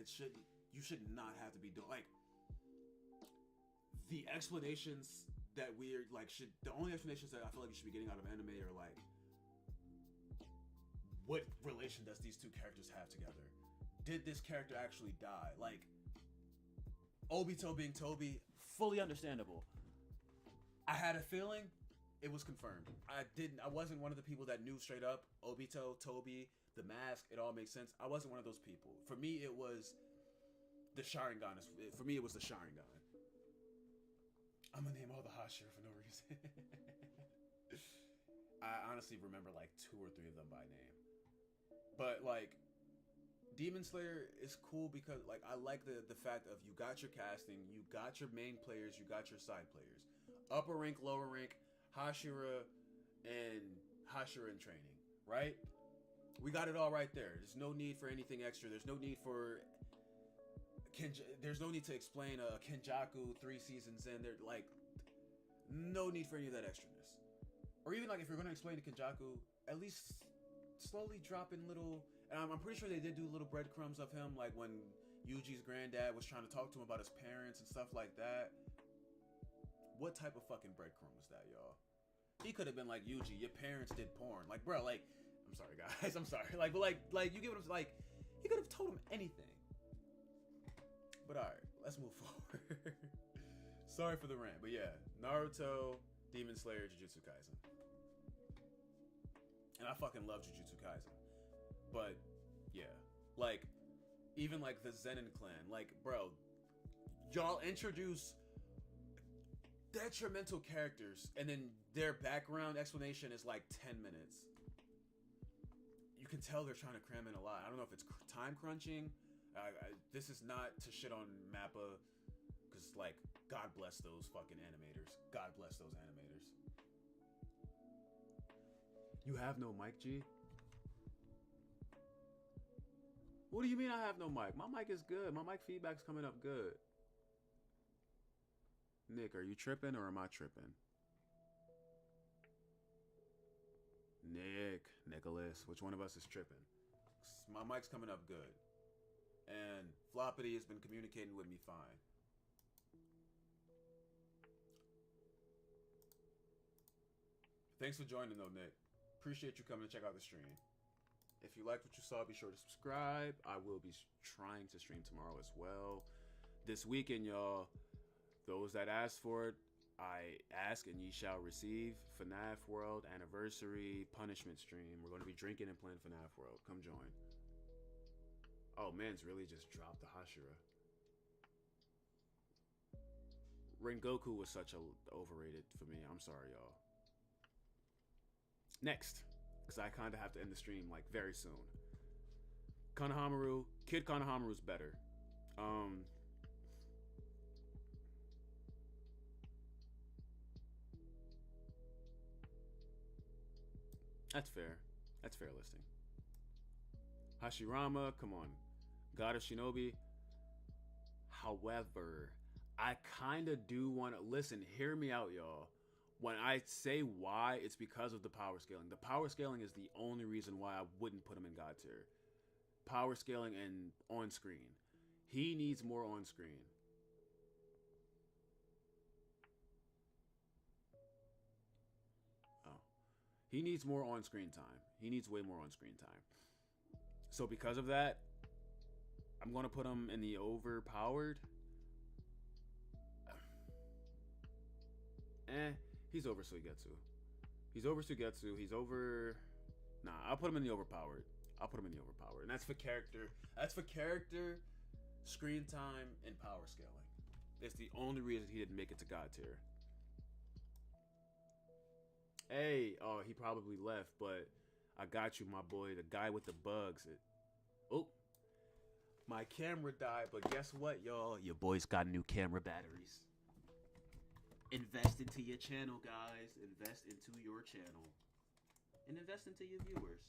S1: You should not have to be doing the explanations that we're the only explanations that I feel like you should be getting out of anime are like, what relation does these two characters have together? Did this character actually die? Like, Obito being Toby, fully understandable. I had a feeling it was confirmed. I wasn't one of the people that knew straight up Obito, Toby, the mask, it all makes sense. I wasn't one of those people. For me, it was the Sharingan. For me, it was the Sharingan. I'm gonna name all the Hashira for no reason. I honestly remember like 2 or 3 of them by name. But like, Demon Slayer is cool because like I like the fact of you got your casting, you got your main players, you got your side players. Upper rank, lower rank, Hashira and training, right? We got it all right there. There's no need for anything extra. There's no need for there's no need to explain a Kenjaku 3 seasons in. There like no need for any of that extraness. Or even like if you're gonna explain to Kenjaku, at least slowly drop in little. And I'm pretty sure they did do little breadcrumbs of him, like when Yuji's granddad was trying to talk to him about his parents and stuff like that. What type of fucking breadcrumb was that, y'all? He could have been like, Yuji, your parents did porn. Like, bro, like, I'm sorry, guys, I'm sorry. Like, but like, you get what I'm like. He could have told him anything. But all right, let's move forward. Sorry for the rant, but yeah, Naruto, Demon Slayer, Jujutsu Kaisen. And I fucking love Jujutsu Kaisen. But yeah, like even like the Zenin clan, like bro, y'all introduce detrimental characters and then their background explanation is like 10 minutes. You can tell they're trying to cram in a lot. I don't know if it's time crunching. This is not to shit on Mappa, because like God bless those fucking animators. God bless those animators. You have no mic, G? What do you mean I have no mic? My mic is good. My mic feedback's coming up good. Nick, are you tripping or am I tripping? Nicholas, which one of us is tripping? My mic's coming up good. And Floppity has been communicating with me fine. Thanks for joining though, Nick. Appreciate you coming to check out the stream. If you liked what you saw, be sure to subscribe. I will be trying to stream tomorrow as well. This weekend, y'all, those that asked for it, I ask and ye shall receive. FNAF World Anniversary Punishment Stream. We're going to be drinking and playing FNAF World. Come join. Oh, man's really just dropped the Hashira. Rengoku was such a overrated for me. I'm sorry, y'all. Next. Because I kind of have to end the stream like very soon. Konohamaru, Kid Konohamaru's better. That's fair. That's fair listing. Hashirama, come on. God of Shinobi. However, I kind of do want to listen. Hear me out, y'all. When I say why, it's because of the power scaling. The power scaling is the only reason why I wouldn't put him in God tier. Power scaling and on screen. He needs more on screen. Oh. He needs more on screen time. He needs way more on screen time. So because of that, I'm going to put him in the overpowered. He's over Suigetsu. He's over Suigetsu. He's over... Nah, I'll put him in the overpowered. And that's for character. That's for character, screen time, and power scaling. That's the only reason he didn't make it to God tier. Hey, oh, he probably left, but I got you, my boy. The guy with the bugs. My camera died, but guess what, y'all? Your boys got new camera batteries. Invest into your channel, guys. Invest into your channel. And invest into your viewers.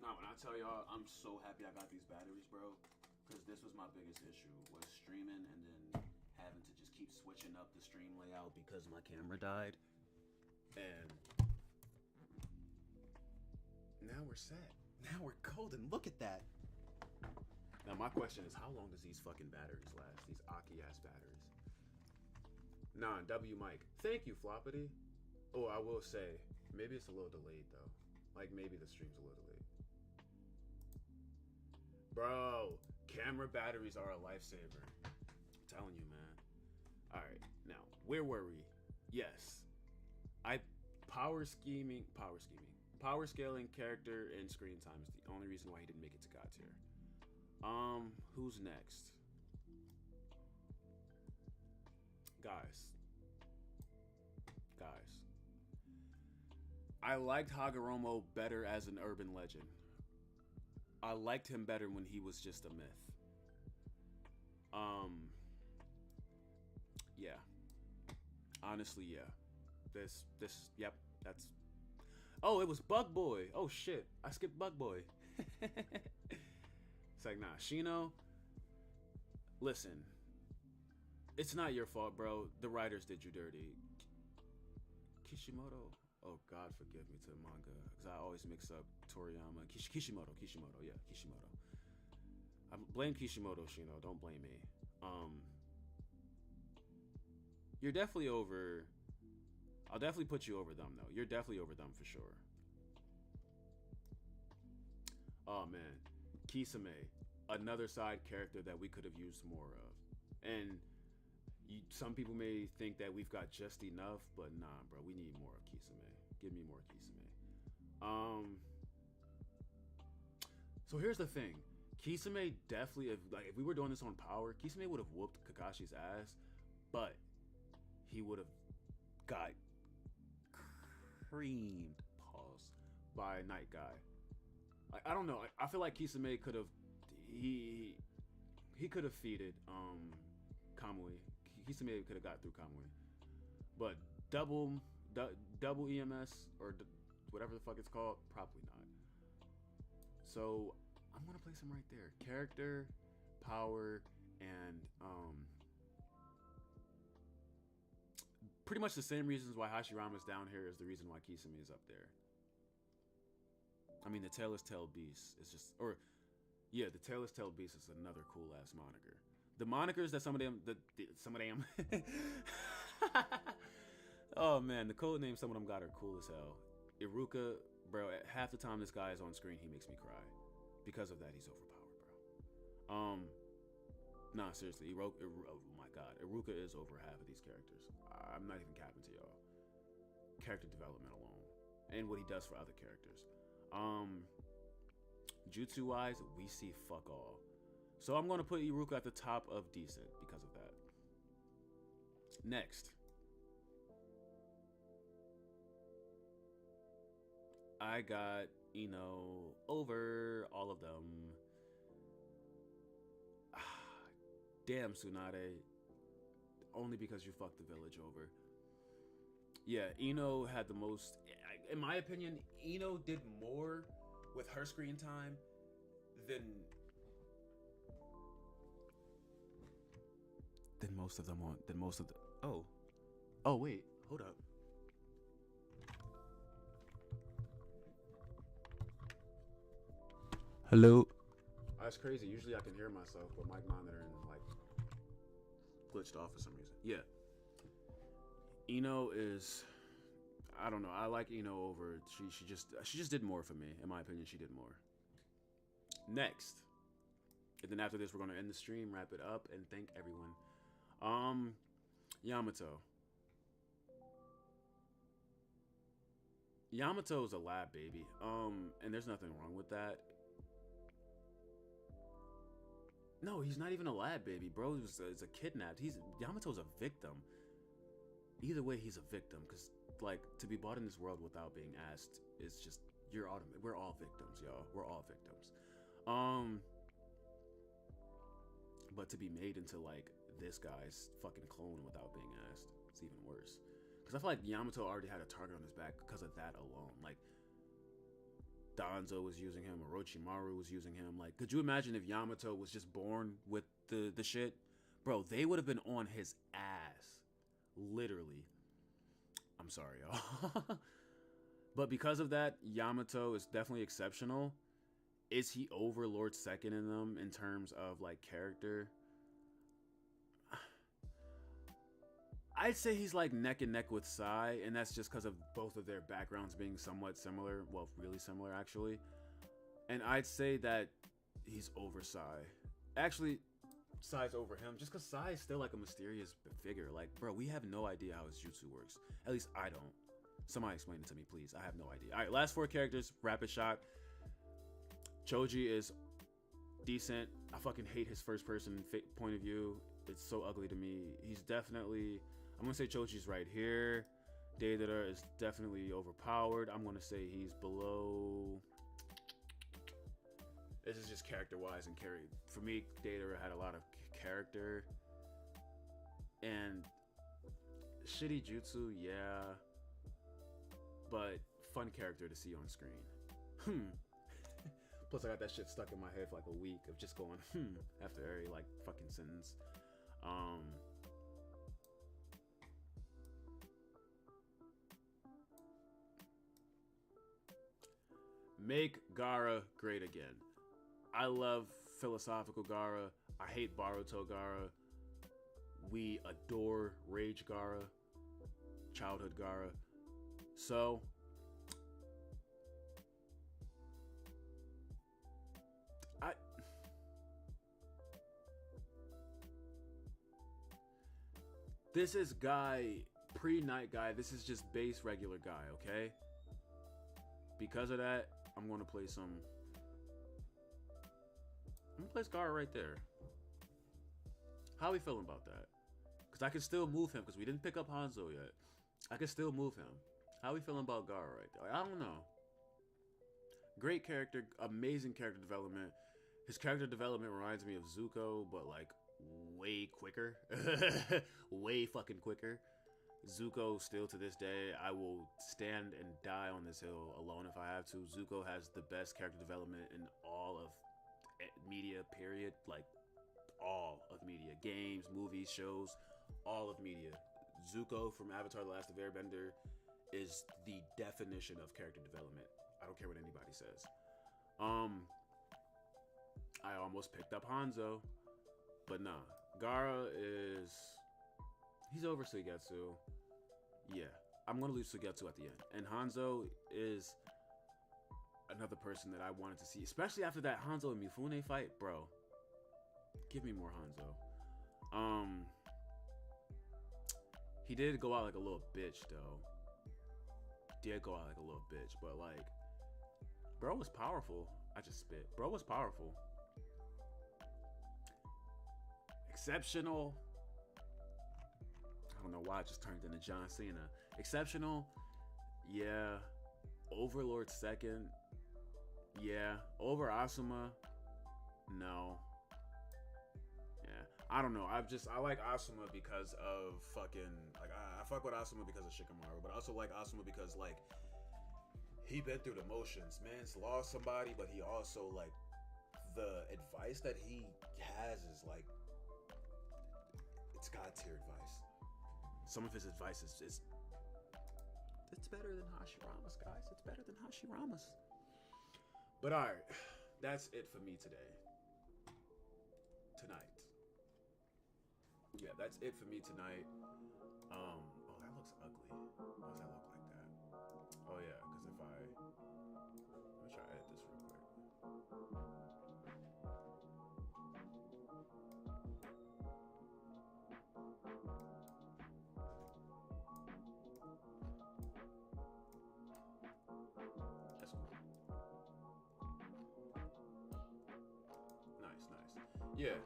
S1: Now, when I tell y'all, I'm so happy I got these batteries, bro. Because this was my biggest issue, was streaming and then having to just keep switching up the stream layout because my camera died. And now we're set. Now we're golden. Look at that. Now my question is, how long does these fucking batteries last? These Aki-ass batteries. Nah, W Mike. Thank you, Floppity. Oh, I will say, maybe it's a little delayed though. Like maybe the stream's a little delayed. Bro, camera batteries are a lifesaver. I'm telling you, man. Alright, now, where were we? Yes. Power scaling character and screen time is the only reason why he didn't make it to God tier. Who's next? Guys. I liked Hagoromo better as an urban legend. I liked him better when he was just a myth. Yeah. Honestly, yeah. Yep, that's... Oh, it was Bug Boy. Oh, shit. I skipped Bug Boy. It's like, nah, Shino, listen. It's not your fault, bro. The writers did you dirty. Kishimoto. Oh, God, forgive me to the manga. Because I always mix up Toriyama. Kishimoto, yeah, Kishimoto. I blame Kishimoto, Shino. Don't blame me. You're definitely over... I'll definitely put you over them, though. You're definitely over them, for sure. Oh, man. Kisame. Another side character that we could have used more of. And some people may think that we've got just enough, but nah, bro. We need more of Kisame. Give me more Kisame. So here's the thing. Kisame definitely, if we were doing this on Power, Kisame would have whooped Kakashi's ass, but he would have got creamed, by Night Guy. I don't know. I feel like Kisame could have, he could have defeated Kamui. Kisame could have got through Kamui, but double EMS or whatever the fuck it's called, probably not. So I'm gonna place him right there. Character, power, and pretty much the same reasons why Hashirama's down here is the reason why Kisame is up there. I mean, the Tailless Tail Beast is just, yeah, the Tailless Tail Beast is another cool ass moniker. The monikers that some of them, oh man, the code names some of them got are cool as hell. Iruka, bro, half the time this guy is on screen, he makes me cry. Because of that, he's overpowered, bro. Nah, seriously, oh my god, Iruka is over half of these characters. I'm not even capping to y'all. Character development alone, and what he does for other characters. Jutsu wise, we see fuck all. So I'm gonna put Iruka at the top of decent because of that. Next, I got Ino over all of them. Damn, Tsunade. Only because you fucked the village over. Yeah, Ino had the most... In my opinion, Ino did more with her screen time than most of them on... Than most of the... Oh. Oh, wait. Hold up. Hello? That's crazy. Usually I can hear myself, but mic monitoring, like, glitched off for some reason. Yeah. Ino is... I don't know. I like Ino over... She just did more for me. In my opinion, she did more. Next. And then after this, we're going to end the stream, wrap it up, and thank everyone. Yamato. Yamato's a lab baby. And there's nothing wrong with that. No, he's not even a lab baby, bro. It's a kidnapped. Yamato's a victim. either way, he's a victim. Because like to be brought in this world without being asked is just you're automatic. We're all victims, y'all. We're all victims. But to be made into like this guy's fucking clone without being asked, it's even worse. Because I feel like Yamato already had a target on his back because of that alone. Like Danzo was using him, Orochimaru was using him. Like, could you imagine if Yamato was just born with the shit? Bro, they would have been on his ass. Literally. I'm sorry, y'all. But because of that, Yamato is definitely exceptional. Is he Overlord second in them in terms of like character? I'd say he's like neck and neck with Sai, and that's just because of both of their backgrounds being somewhat similar. Well, really similar, actually. And I'd say that he's over Sai. Actually, Sai's over him, just because Sai is still like a mysterious figure. Like, bro, we have no idea how his jutsu works. At least I don't. Somebody explain it to me, please. I have no idea. All right, last four characters, rapid shot. Choji is decent. I fucking hate his first person point of view. It's so ugly to me. He's definitely... I'm going to say Choji's right here. Deidara is definitely overpowered. I'm going to say he's below... This is just character-wise and carry. For me, Deidara had a lot of character. And shitty jutsu, yeah. But fun character to see on screen. Plus, I got that shit stuck in my head for like a week of just going, after every like fucking sentence. Make Gaara great again. I love philosophical Gaara. I hate Boruto Gaara. We adore Rage Gaara, childhood Gaara. So, this is guy, pre-night guy. This is just base regular guy, okay? Because of that, I'm going to play some... I'm going to place Gaara right there. How are we feeling about that? Because I can still move him, because we didn't pick up Hanzo yet. I can still move him. How are we feeling about Gaara right there? I don't know. Great character, amazing character development. His character development reminds me of Zuko, but like way quicker. Way fucking quicker. Zuko, still to this day, I will stand and die on this hill alone if I have to. Zuko has the best character development in all of media, period. Like, all of media. Games, movies, shows, all of media. Zuko from Avatar The Last Airbender is the definition of character development. I don't care what anybody says. I almost picked up Hanzo, but nah. Gaara is... He's over Suigetsu. Yeah, I'm going to lose Suigetsu at the end. And Hanzo is another person that I wanted to see, especially after that Hanzo and Mifune fight. Bro, give me more Hanzo. He did go out like a little bitch, though. Did go out like a little bitch, but like, bro was powerful. I just spit. Bro was powerful. Exceptional. I don't know why I just turned into John Cena. Exceptional. Yeah. Overlord second. Yeah. Over Asuma. No. Yeah. I don't know. I like Asuma because of fucking, like, I fuck with Asuma because of Shikamaru, but I also like Asuma because, like, he been through the motions. Man's lost somebody, but he also, like, the advice that he has is, like, it's God tier advice. Some of his advice is it's better than Hashirama's, guys. It's better than Hashirama's. But alright, that's it for me today. Tonight. Yeah, that's it for me tonight. Oh, that looks ugly. Why does that look like that? Oh yeah, because if let me try to edit this real quick. That's cool. Nice. Yeah.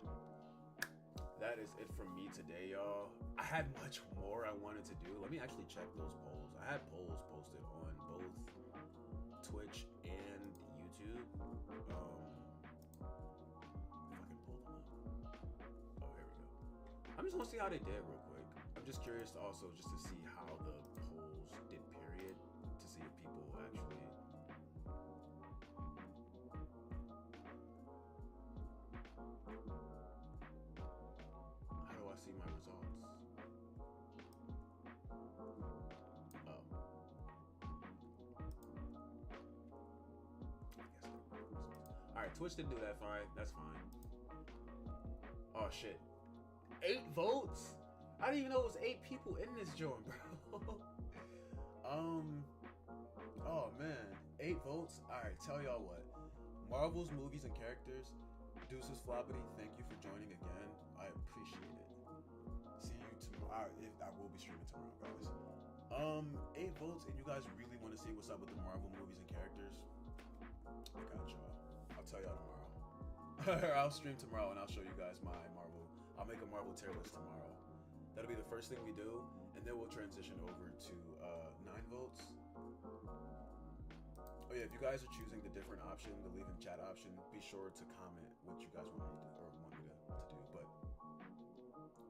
S1: that is it from me today, y'all. I had much more I wanted to do. Let me actually check those polls. I had polls posted on both Twitch and YouTube. If I can pull them up. Oh, here we go. I'm just gonna see how they did real quick. I'm just curious to also just to see how the polls did, period, to see if people actually. How do I see my results? Oh. Alright, Twitch didn't do that. Fine. That's fine. Oh shit. 8 votes? I didn't even know it was 8 people in this joint, bro. Oh man. 8 votes? Alright, tell y'all what. Marvel's movies and characters. Deuces Floppity, thank you for joining again. I appreciate it. See you tomorrow. I will be streaming tomorrow, guys. 8 votes, and you guys really want to see what's up with the Marvel movies and characters? I got y'all. I'll tell y'all tomorrow. I'll stream tomorrow and I'll show you guys my Marvel. I'll make a Marvel tier list tomorrow. That'll be the first thing we do, and then we'll transition over to 9 votes. Oh yeah, if you guys are choosing the different option, the leave in chat option, be sure to comment what you guys want me to do, or want me to do. But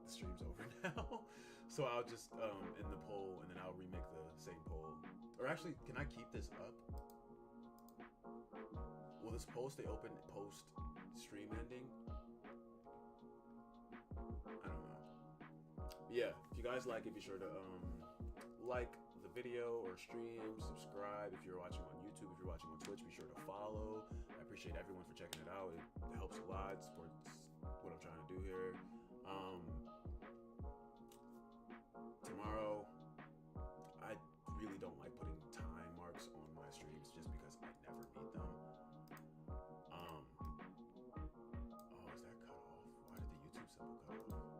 S1: the stream's over now, so I'll just end the poll and then I'll remake the same poll. Or actually, can I keep this up? Will this poll stay open post stream ending? I don't know. Yeah, if you guys like it, be sure to like the video or stream, subscribe if you're watching on YouTube, if you're watching on Twitch, be sure to follow. I appreciate everyone for checking it out. It helps a lot, supports what I'm trying to do here. Tomorrow, I really don't like putting time marks on my streams just because I never meet them. Oh, is that cut off? Why did the YouTube symbol cut off?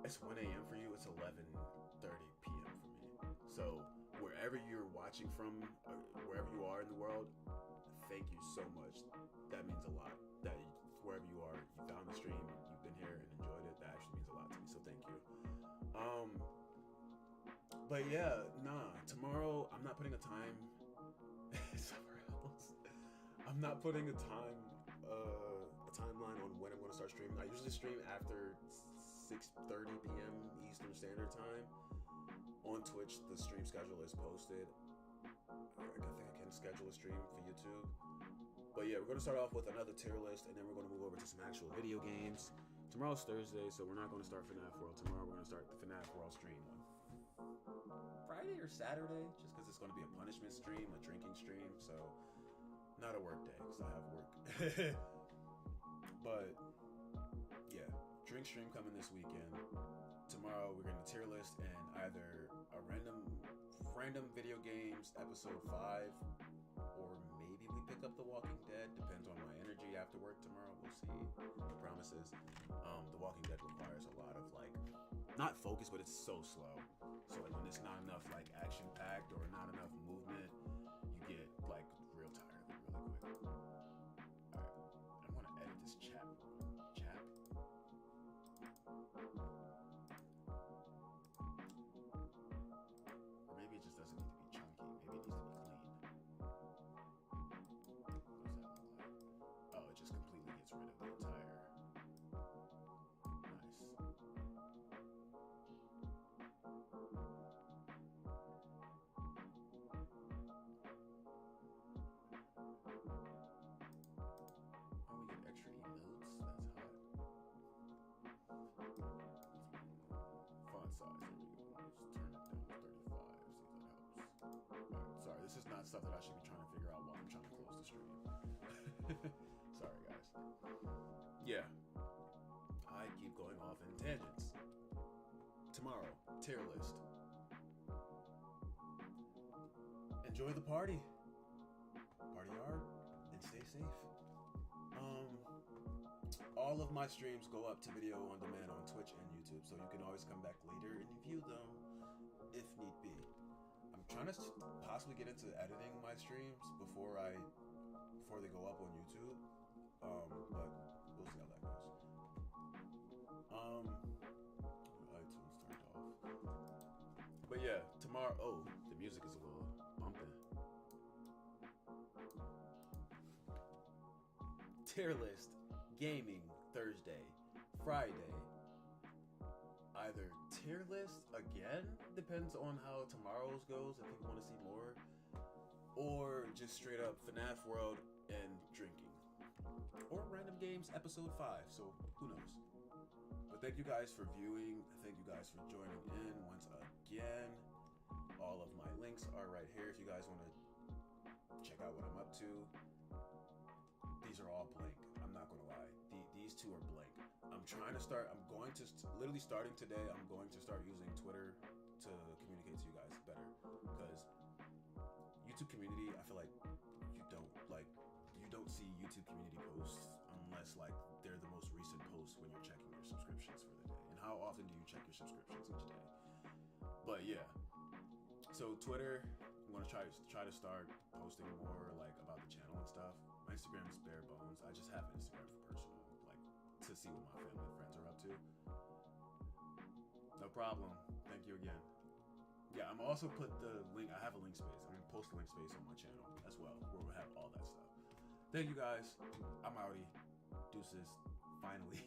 S1: It's 1 a.m. for you, it's 11:30 p.m. for me. So wherever you're watching from, wherever you are in the world, thank you so much. That means a lot. That wherever you are, you found the stream, you've been here and enjoyed it. That actually means a lot to me. So thank you. But yeah, tomorrow I'm not putting a time somewhere else. I'm not putting a timeline on when I'm going to start streaming. I usually stream after 6:30 p.m. Eastern Standard Time. On Twitch, the stream schedule is posted. I think I can schedule a stream for YouTube. But yeah, we're going to start off with another tier list, and then we're going to move over to some actual video games. Tomorrow's Thursday, so we're not going to start FNAF World tomorrow. We're going to start the FNAF World stream on Friday or Saturday, just because it's going to be a punishment stream, a drinking stream, so not a work day, because I have work. But yeah, drink stream coming this weekend. Tomorrow we're gonna tier list and either a random video games episode 5, or maybe we pick up The Walking Dead. Depends on my energy after work tomorrow. We'll see. No promises. The Walking Dead requires a lot of not focus, but it's so slow. So when it's not enough action packed or not enough movement, you get real tired of it really quick. All right, I want to edit this chat. Or maybe it just doesn't need to be chunky. Maybe it needs to be clean. What does that look like? Oh, it just completely gets rid of the entire. Nice. Oh, we get extra emotes? That's hot. Font size, there we go. Let's turn it down to 35, see if that helps. Alright, sorry, this is not stuff that I should be trying to figure out while I'm trying to close the stream. Sorry, guys. Yeah. I keep going off in tangents. Tomorrow, tier list. Enjoy the party. Party hard and stay safe. All of my streams go up to video on demand on Twitch and YouTube, so you can always come back later and view them if need be. I'm trying to possibly get into editing my streams before I before they go up on YouTube. But we'll see how that goes. iTunes turned off. But yeah, tomorrow. Oh, the music is a little bumping. Tier list, gaming Thursday, Friday. Either tier list again, depends on how tomorrow's goes. If people want to see more, or just straight up FNAF World and drinking, or Random Games episode 5. So who knows? But thank you guys for viewing. Thank you guys for joining in once again. All of my links are right here if you guys want to check out what I'm up to. These are all blank. I'm not going to lie. These two are blank. I'm trying to start. I'm going to literally starting today. I'm going to start using Twitter to communicate to you guys better, because YouTube community, I feel like you don't see YouTube community posts unless like they're the most recent posts when you're checking your subscriptions for the day. And how often do you check your subscriptions each day? But yeah, so Twitter, I'm gonna try to start posting more like about the channel and stuff. My Instagram is bare bones. I just have Instagram for personal, like to see what my family and friends are up to. No problem. Thank you again. Yeah, I'm also put the link. I have a link space. I'm gonna post the link space on my channel as well, where we'll have all that stuff. Thank you guys. I'm outie. Deuces. Finally.